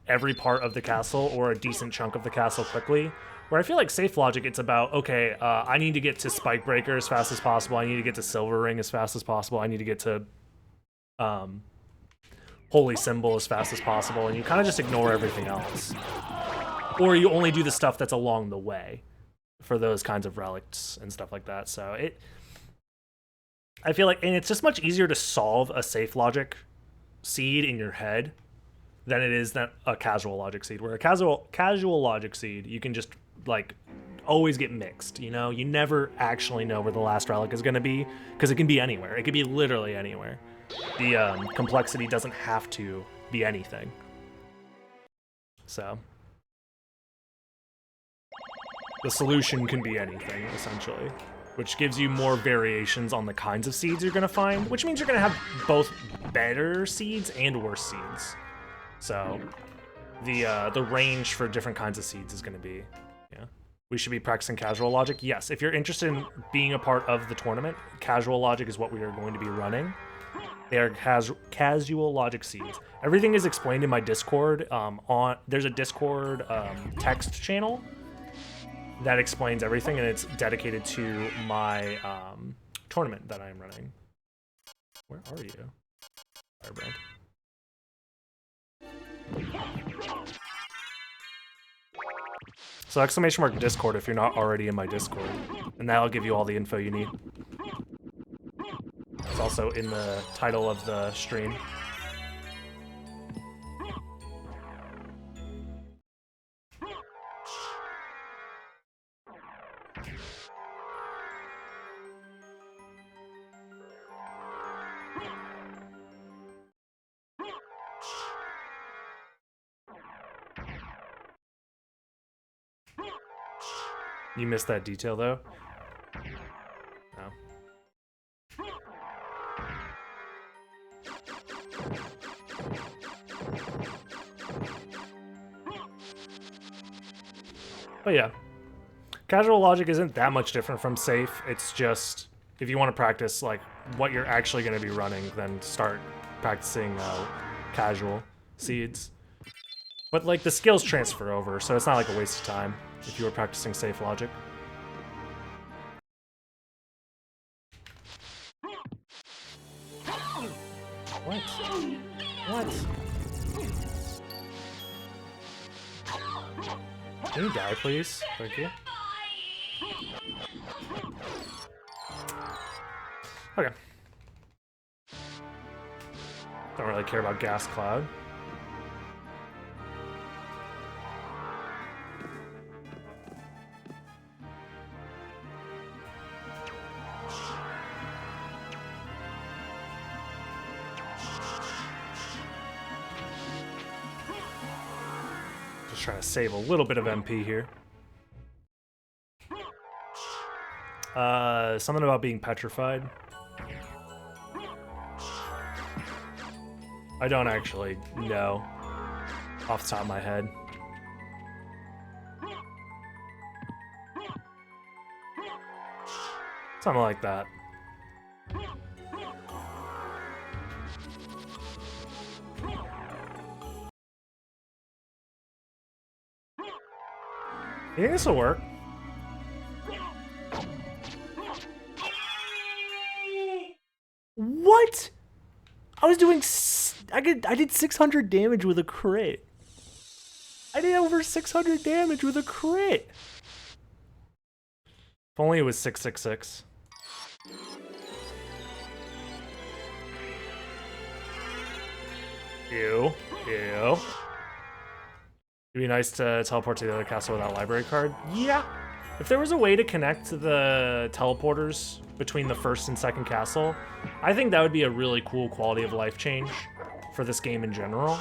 every part of the castle, or a decent chunk of the castle quickly. Where I feel like Safe Logic, it's about, okay, I need to get to Spikebreaker as fast as possible, I need to get to Silver Ring as fast as possible, I need to get to Holy Symbol as fast as possible, and you kind of just ignore everything else. Or you only do the stuff that's along the way for those kinds of relics and stuff like that. So I feel like, and it's just much easier to solve a Safe Logic seed in your head than it is that a Casual Logic seed. Where a casual Logic seed, you can just like always get mixed, you know? You never actually know where the last relic is gonna be, because it can be anywhere. It could be literally anywhere. The complexity doesn't have to be anything. So the solution can be anything, essentially, which gives you more variations on the kinds of seeds you're gonna find, which means you're gonna have both better seeds and worse seeds. So the range for different kinds of seeds is gonna be, yeah. We should be practicing Casual Logic. Yes, if you're interested in being a part of the tournament, Casual Logic is what we are going to be running. They are Casual Logic seeds. Everything is explained in my Discord. There's a Discord text channel that explains everything, and it's dedicated to my tournament that I'm running. Where are you, Firebrand? So ! Discord if you're not already in my Discord, and that'll give you all the info you need. It's also in the title of the stream. You missed that detail, though? Oh. But yeah, casual logic isn't that much different from safe. It's just, if you want to practice like what you're actually going to be running, then start practicing casual seeds. But like the skills transfer over, so it's not like a waste of time if you were practicing safe logic. What? What? Can you die, please? Thank you. Okay. Don't really care about gas cloud. Just trying to save a little bit of MP here. Something about being petrified. I don't actually know off the top of my head. Something like that. You think this will work? What? I was doing. I did 600 damage with a crit. I did over 600 damage with a crit. If only it was 666. Ew. Ew. It'd be nice to teleport to the other castle without library card. Yeah. If there was a way to connect the teleporters between the first and second castle, I think that would be a really cool quality of life change for this game in general.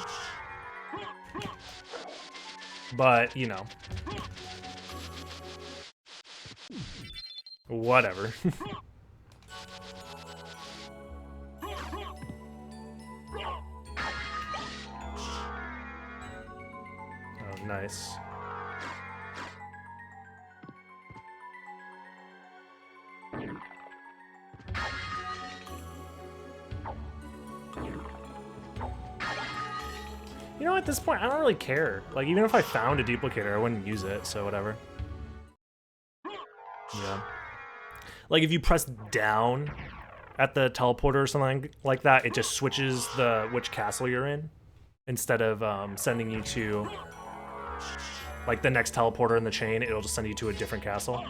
But, you know. Whatever. Oh, nice. You know, at this point, I don't really care. Like, even if I found a duplicator, I wouldn't use it, so whatever. Yeah. Like, if you press down at the teleporter or something like that, it just switches which castle you're in, instead of sending you to, like, the next teleporter in the chain. It'll just send you to a different castle.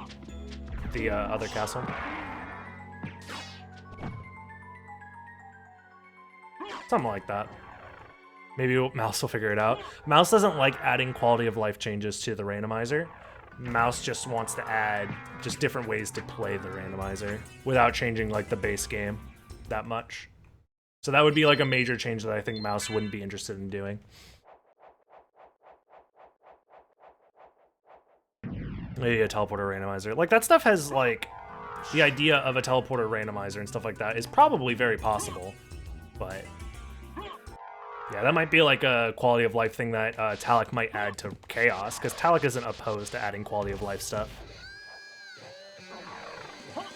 The other castle. Something like that. Maybe Mouse will figure it out. Mouse doesn't like adding quality of life changes to the randomizer. Mouse just wants to add just different ways to play the randomizer without changing like the base game that much. So that would be like a major change that I think Mouse wouldn't be interested in doing. Maybe a teleporter randomizer. Like that stuff has like, the idea of a teleporter randomizer and stuff like that is probably very possible, but yeah, that might be like a quality of life thing that Talic might add to Chaos, because Talic isn't opposed to adding quality of life stuff. Oh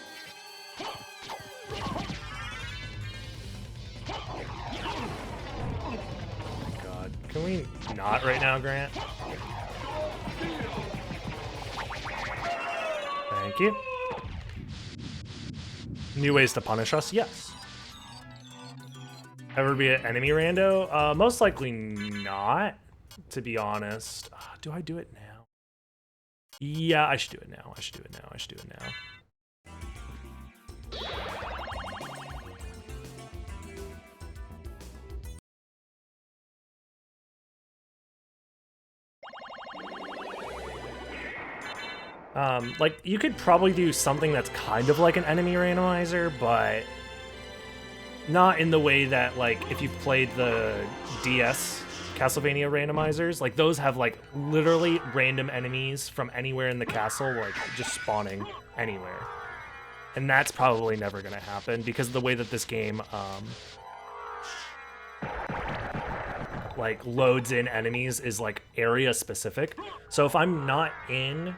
my god. Can we not right now, Grant? Thank you. New ways to punish us? Yes. Ever be an enemy rando? Most likely not, to be honest. Do I do it now? Yeah, I should do it now. I should do it now. I should do it now. Like, you could probably do something that's kind of like an enemy randomizer, but not in the way that, like, if you've played the DS Castlevania randomizers, like, those have, like, literally random enemies from anywhere in the castle, like, just spawning anywhere. And that's probably never gonna happen, because of the way that this game, like loads in enemies is like area specific. So if I'm not in,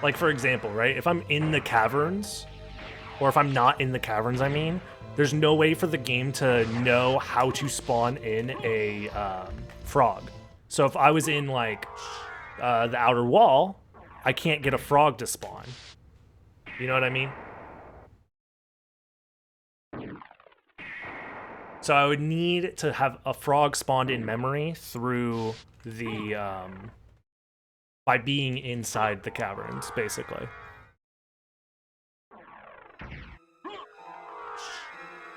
like for example, right? If I'm in the caverns, or if I'm not in the caverns, I mean, there's no way for the game to know how to spawn in a frog. So if I was in like the outer wall, I can't get a frog to spawn. You know what I mean? So I would need to have a frog spawned in memory through the, by being inside the caverns, basically.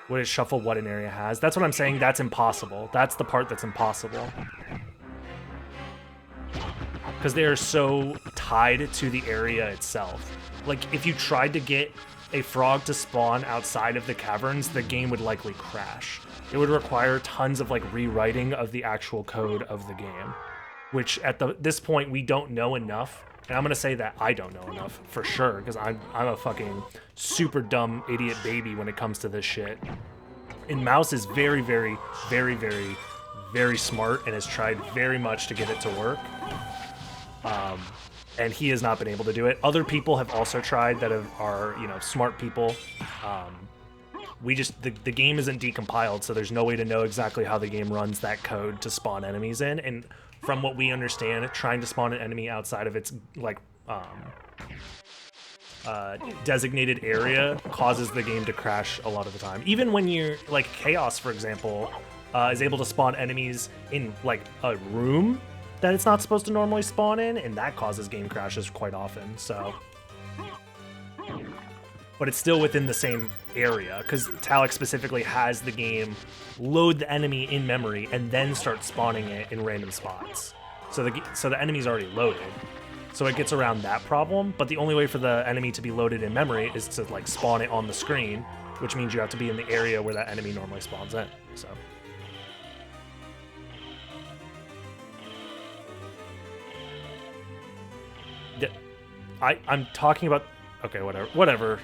Would it shuffle what an area has? That's what I'm saying, that's impossible. That's the part that's impossible. Because they are so tied to the area itself. Like, if you tried to get a frog to spawn outside of the caverns, the game would likely crash. It would require tons of like rewriting of the actual code of the game, which at this point we don't know enough. And I'm gonna say that I don't know enough for sure, because I'm a fucking super dumb idiot baby when it comes to this shit. And Mouse is very, very, very, very, very smart and has tried very much to get it to work. And he has not been able to do it. Other people have also tried that are, you know, smart people. We just, the game isn't decompiled, so there's no way to know exactly how the game runs that code to spawn enemies in. And from what we understand, trying to spawn an enemy outside of its, like, designated area causes the game to crash a lot of the time. Even when you're, like, Chaos, for example, is able to spawn enemies in, like, a room that it's not supposed to normally spawn in, and that causes game crashes quite often, so. But it's still within the same area, because Talic specifically has the game load the enemy in memory and then start spawning it in random spots. So the enemy's already loaded. So it gets around that problem, but the only way for the enemy to be loaded in memory is to like spawn it on the screen, which means you have to be in the area where that enemy normally spawns in, so. I'm talking about, okay, whatever,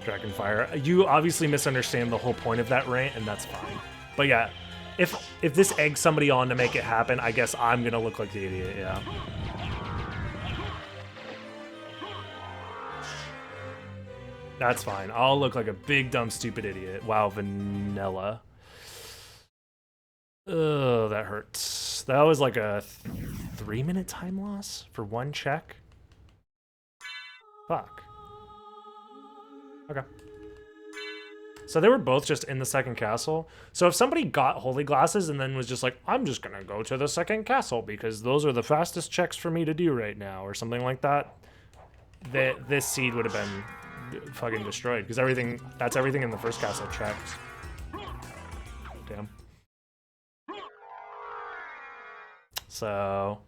Dragonfire. You obviously misunderstand the whole point of that rant, and that's fine. But yeah, if this eggs somebody on to make it happen, I guess I'm gonna look like the idiot, yeah. That's fine. I'll look like a big, dumb, stupid idiot. Wow, vanilla. Ugh, that hurts. That was like a 3-minute time loss for one check? Fuck. Okay. So they were both just in the second castle. So if somebody got holy glasses and then was just like, I'm just gonna go to the second castle because those are the fastest checks for me to do right now, or something like that, this seed would have been fucking destroyed, because that's everything in the first castle checked. Damn. So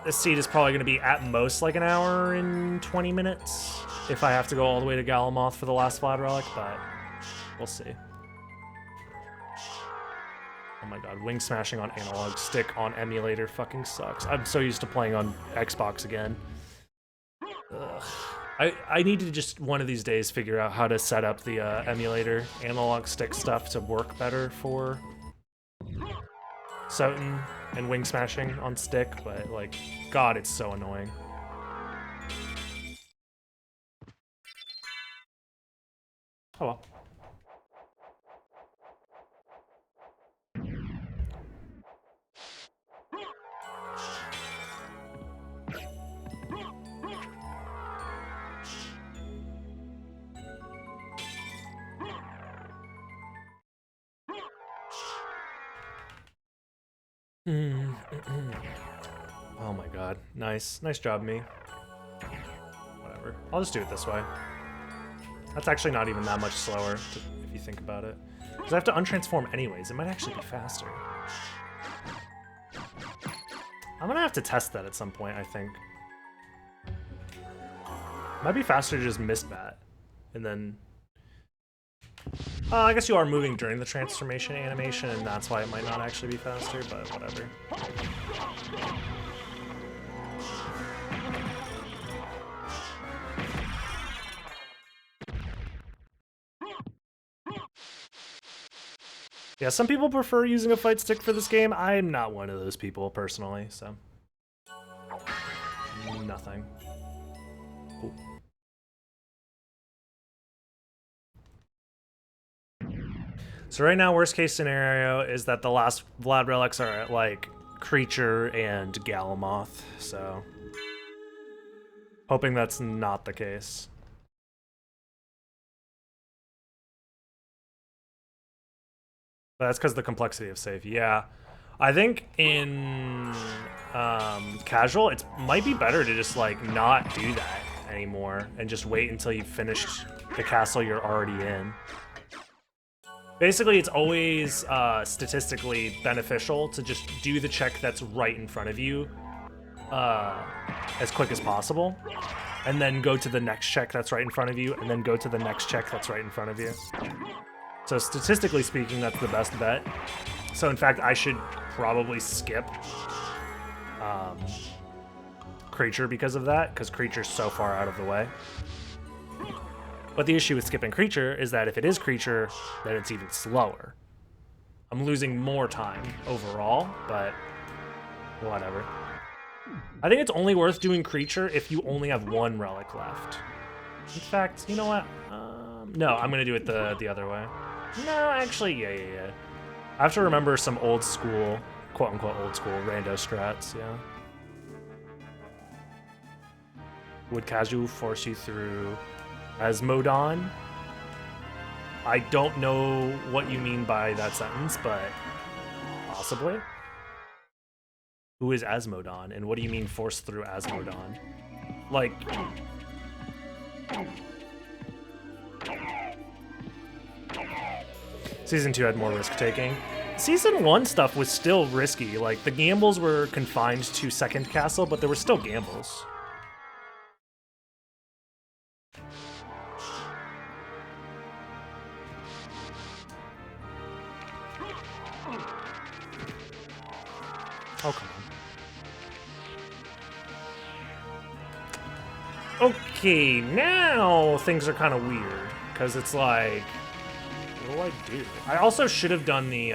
this seed is probably going to be at most like an hour and 20 minutes if I have to go all the way to Galamoth for the last Vlad relic, but we'll see. Oh my god, wing smashing on analog stick on emulator fucking sucks. I'm so used to playing on Xbox again. Ugh. I need to just one of these days figure out how to set up the emulator analog stick stuff to work better for Soten and wing smashing on stick, but like, god, it's so annoying. Oh well. Oh my god. Nice job, me. Whatever. I'll just do it this way. That's actually not even that much slower, if you think about it. Because I have to untransform anyways. It might actually be faster. I'm gonna have to test that at some point, I think. Might be faster to just miss that. And then... I guess you are moving during the transformation animation, and that's why it might not actually be faster, but whatever. Yeah, some people prefer using a fight stick for this game. I'm not one of those people personally, so. Nothing. Ooh. So right now, worst case scenario is that the last Vlad relics are at like Creature and Galamoth, so. Hoping that's not the case. But that's because of the complexity of save. Yeah. I think in casual, it might be better to just like not do that anymore and just wait until you've finished the castle you're already in. Basically, it's always statistically beneficial to just do the check that's right in front of you as quick as possible, and then go to the next check that's right in front of you, and then go to the next check that's right in front of you. So statistically speaking, that's the best bet. So in fact, I should probably skip Creature because of that, because Creature's so far out of the way. But the issue with skipping Creature is that if it is Creature, then it's even slower. I'm losing more time overall, but whatever. I think it's only worth doing Creature if you only have one relic left. In fact, you know what? No, I'm gonna do it the other way. No, actually, yeah. I have to remember some old school, quote-unquote old school, rando strats, yeah. Would Kazu force you through Asmodon? I don't know what you mean by that sentence, but possibly. Who is Asmodon, and what do you mean force through Asmodon? Like... Season 2 had more risk-taking. Season 1 stuff was still risky. Like, the gambles were confined to Second Castle, but there were still gambles. Oh, come on. Okay, now things are kind of weird, because it's like... What do I do? I also should have done the,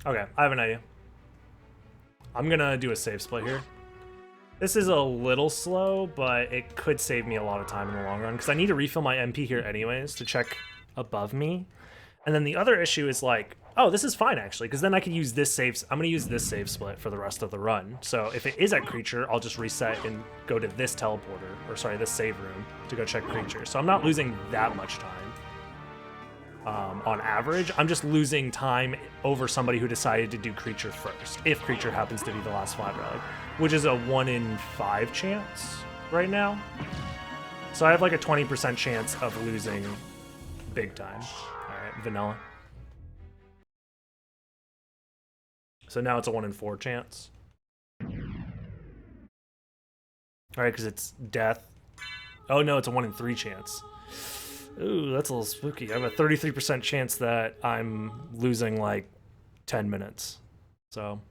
Okay, I have an idea. I'm gonna do a save split here. This is a little slow, but it could save me a lot of time in the long run, because I need to refill my MP here anyways to check above me. And then the other issue is like, oh, this is fine actually, because then I can use this save. I'm gonna use this save split for the rest of the run. So if it is at Creature, I'll just reset and go to this teleporter, or sorry, this save room to go check Creature. So I'm not losing that much time. On average, I'm just losing time over somebody who decided to do Creature first, if Creature happens to be the last Vlad relic, which is a 1 in 5 chance right now. So I have like a 20% chance of losing big time. All right, vanilla. So now it's a 1 in 4 chance. All right, because it's death. Oh no, it's a 1 in 3 chance. Ooh, that's a little spooky. I have a 33% chance that I'm losing like 10 minutes. So.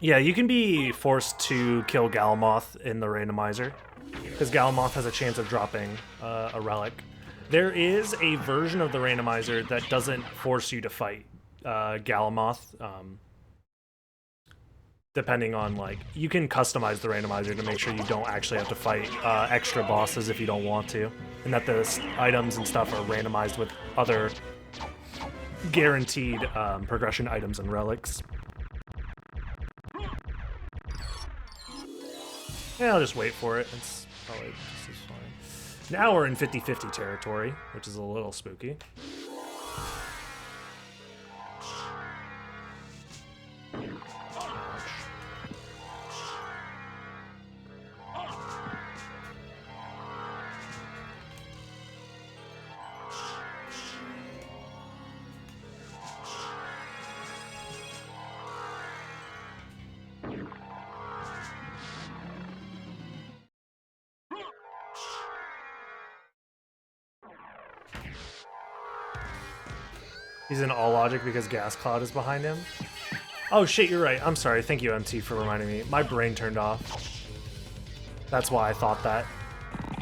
Yeah, you can be forced to kill Galamoth in the randomizer, because Galamoth has a chance of dropping a relic. There is a version of the randomizer that doesn't force you to fight Galamoth, depending on, like, you can customize the randomizer to make sure you don't actually have to fight extra bosses if you don't want to, and that the items and stuff are randomized with other guaranteed progression items and relics. Yeah, I'll just wait for it. It's probably just as fine. Now we're in 50-50 territory, which is a little spooky. He's in all logic because Gas Cloud is behind him. Oh shit, you're right. I'm sorry. Thank you, MT, for reminding me. My brain turned off. That's why I thought that.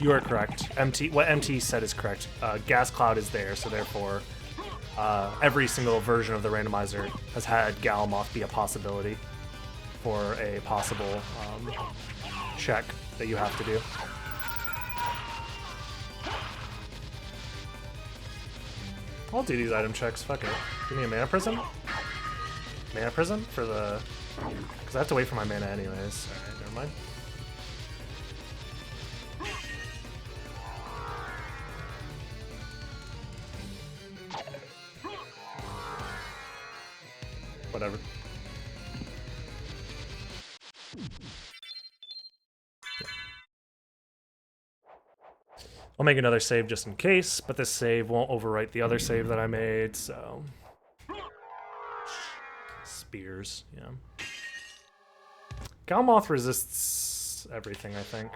You are correct. What MT said is correct. Gas Cloud is there, so therefore every single version of the randomizer has had Galamoth be a possibility for a possible check that you have to do. I'll do these item checks, fuck it. Give me a mana prism? Mana prism for the... Because I have to wait for my mana anyways. Alright, never mind. Whatever. I'll make another save just in case, but this save won't overwrite the other save that I made, so... Spears, yeah. Galmoth resists everything, I think.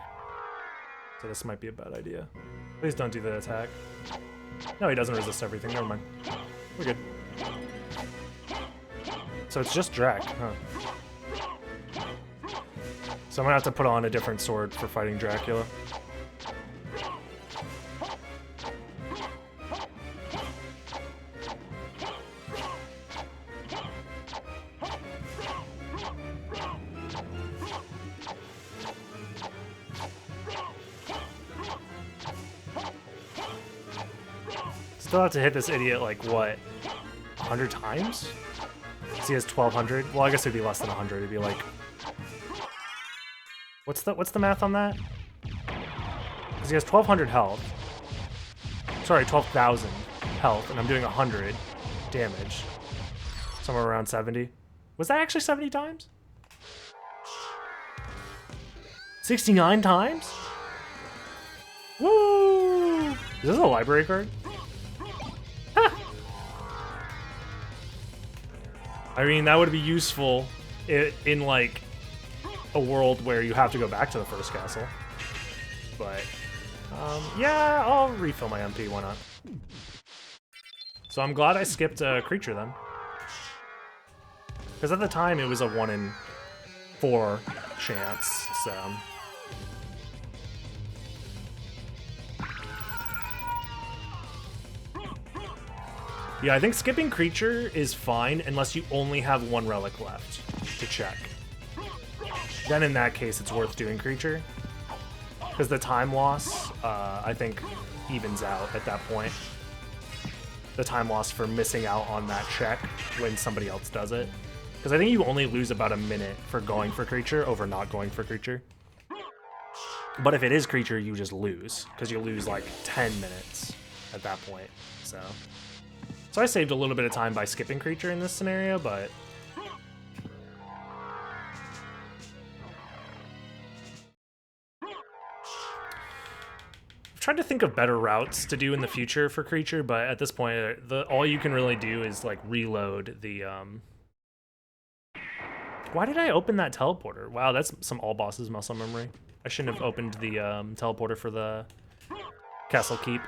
So this might be a bad idea. Please don't do the attack. No, he doesn't resist everything, never mind. We're good. So it's just Drac, huh? So I'm gonna have to put on a different sword for fighting Dracula. Still have to hit this idiot like what, 100 times? So he has 1200. Well, I guess it'd be less than 100. It'd be like, what's the math on that? Because he has 1200 health. Sorry, 12,000 health, and I'm doing 100 damage. Somewhere around 70. Was that actually 70 times? 69 times? Woo! Is this a library card? I mean, that would be useful in like a world where you have to go back to the first castle. But yeah, I'll refill my MP, why not? So I'm glad I skipped a creature then. Because at the time it was a 1 in 4 chance, so... Yeah, I think skipping creature is fine unless you only have 1 relic left to check. Then in that case, it's worth doing creature. Because the time loss, I think, evens out at that point. The time loss for missing out on that check when somebody else does it. Because I think you only lose about a minute for going for creature over not going for creature. But if it is creature, you just lose. Because you lose like 10 minutes at that point, so... So I saved a little bit of time by skipping creature in this scenario, but... I've tried to think of better routes to do in the future for creature, but at this point, all you can really do is like reload the... Why did I open that teleporter? Wow, that's some all bosses muscle memory. I shouldn't have opened the teleporter for the Castle Keep.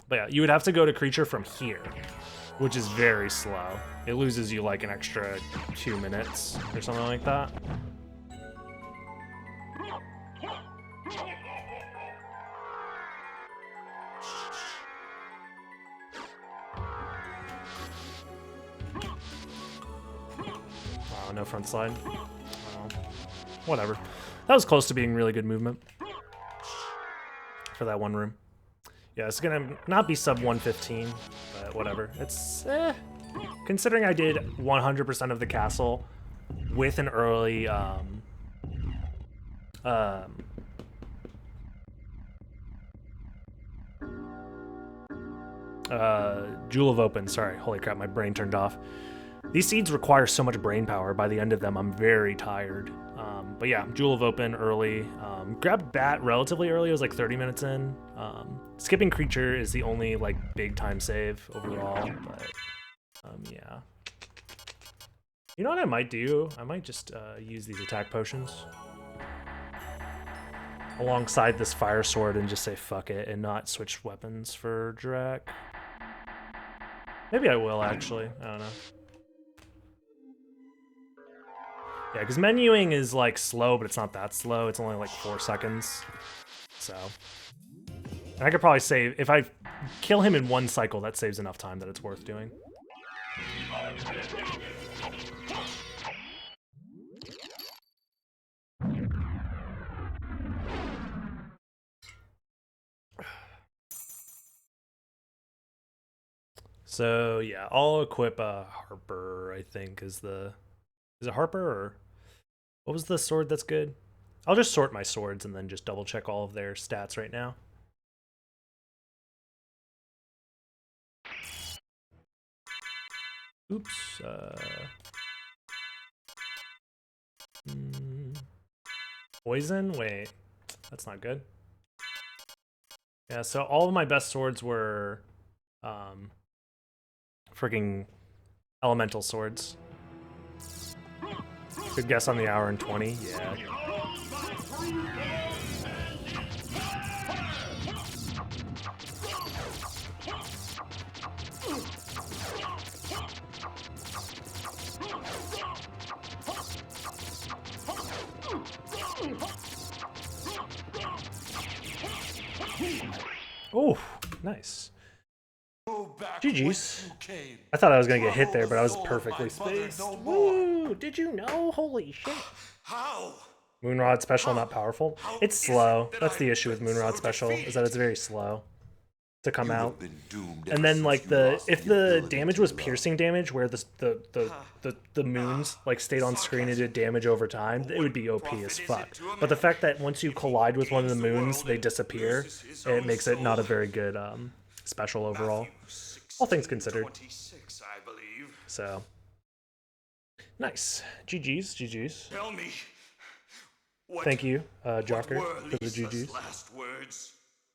But yeah, you would have to go to creature from here, which is very slow. It loses you like an extra 2 minutes or something like that. Wow, no front slide. Oh, whatever. That was close to being really good movement for that one room. Yeah, it's gonna not be sub 115, but whatever. It's, considering I did 100% of the castle with an early, Jewel of Open, sorry, holy crap, my brain turned off. These seeds require so much brain power, by the end of them I'm very tired. But yeah, Jewel of Open early. Grabbed Bat relatively early, it was like 30 minutes in. Skipping creature is the only like big time save overall, but yeah. You know what I might do? I might just use these attack potions alongside this fire sword and just say fuck it and not switch weapons for Drac. Maybe I will, actually. I don't know. Yeah, because menuing is, like, slow, but it's not that slow. It's only, like, 4 seconds. So... And I could probably save... If I kill him in 1 cycle, that saves enough time that it's worth doing. So, yeah, I'll equip Harper, I think, is the... Is it Harper, or... What was the sword that's good? I'll just sort my swords and then just double check all of their stats right now. Oops. Poison? Wait, that's not good. Yeah, so all of my best swords were freaking elemental swords. Good guess on the hour and 20. Yeah. Oh, nice. GG's. I thought I was gonna get hit there, but I was perfectly spaced. Woo! Did you know? Holy shit. How? Moonrod special not powerful. It's slow. That's the issue with Moonrod special, is that it's very slow to come out. And then like if the damage was piercing damage where the moons like stayed on screen and did damage over time, it would be OP as fuck. But the fact that once you collide with one of the moons, they disappear, it makes it not a very good special overall. All things considered. So nice. GG's, GG's. Tell me. Thank you, Jocker, for the GG's. Last words.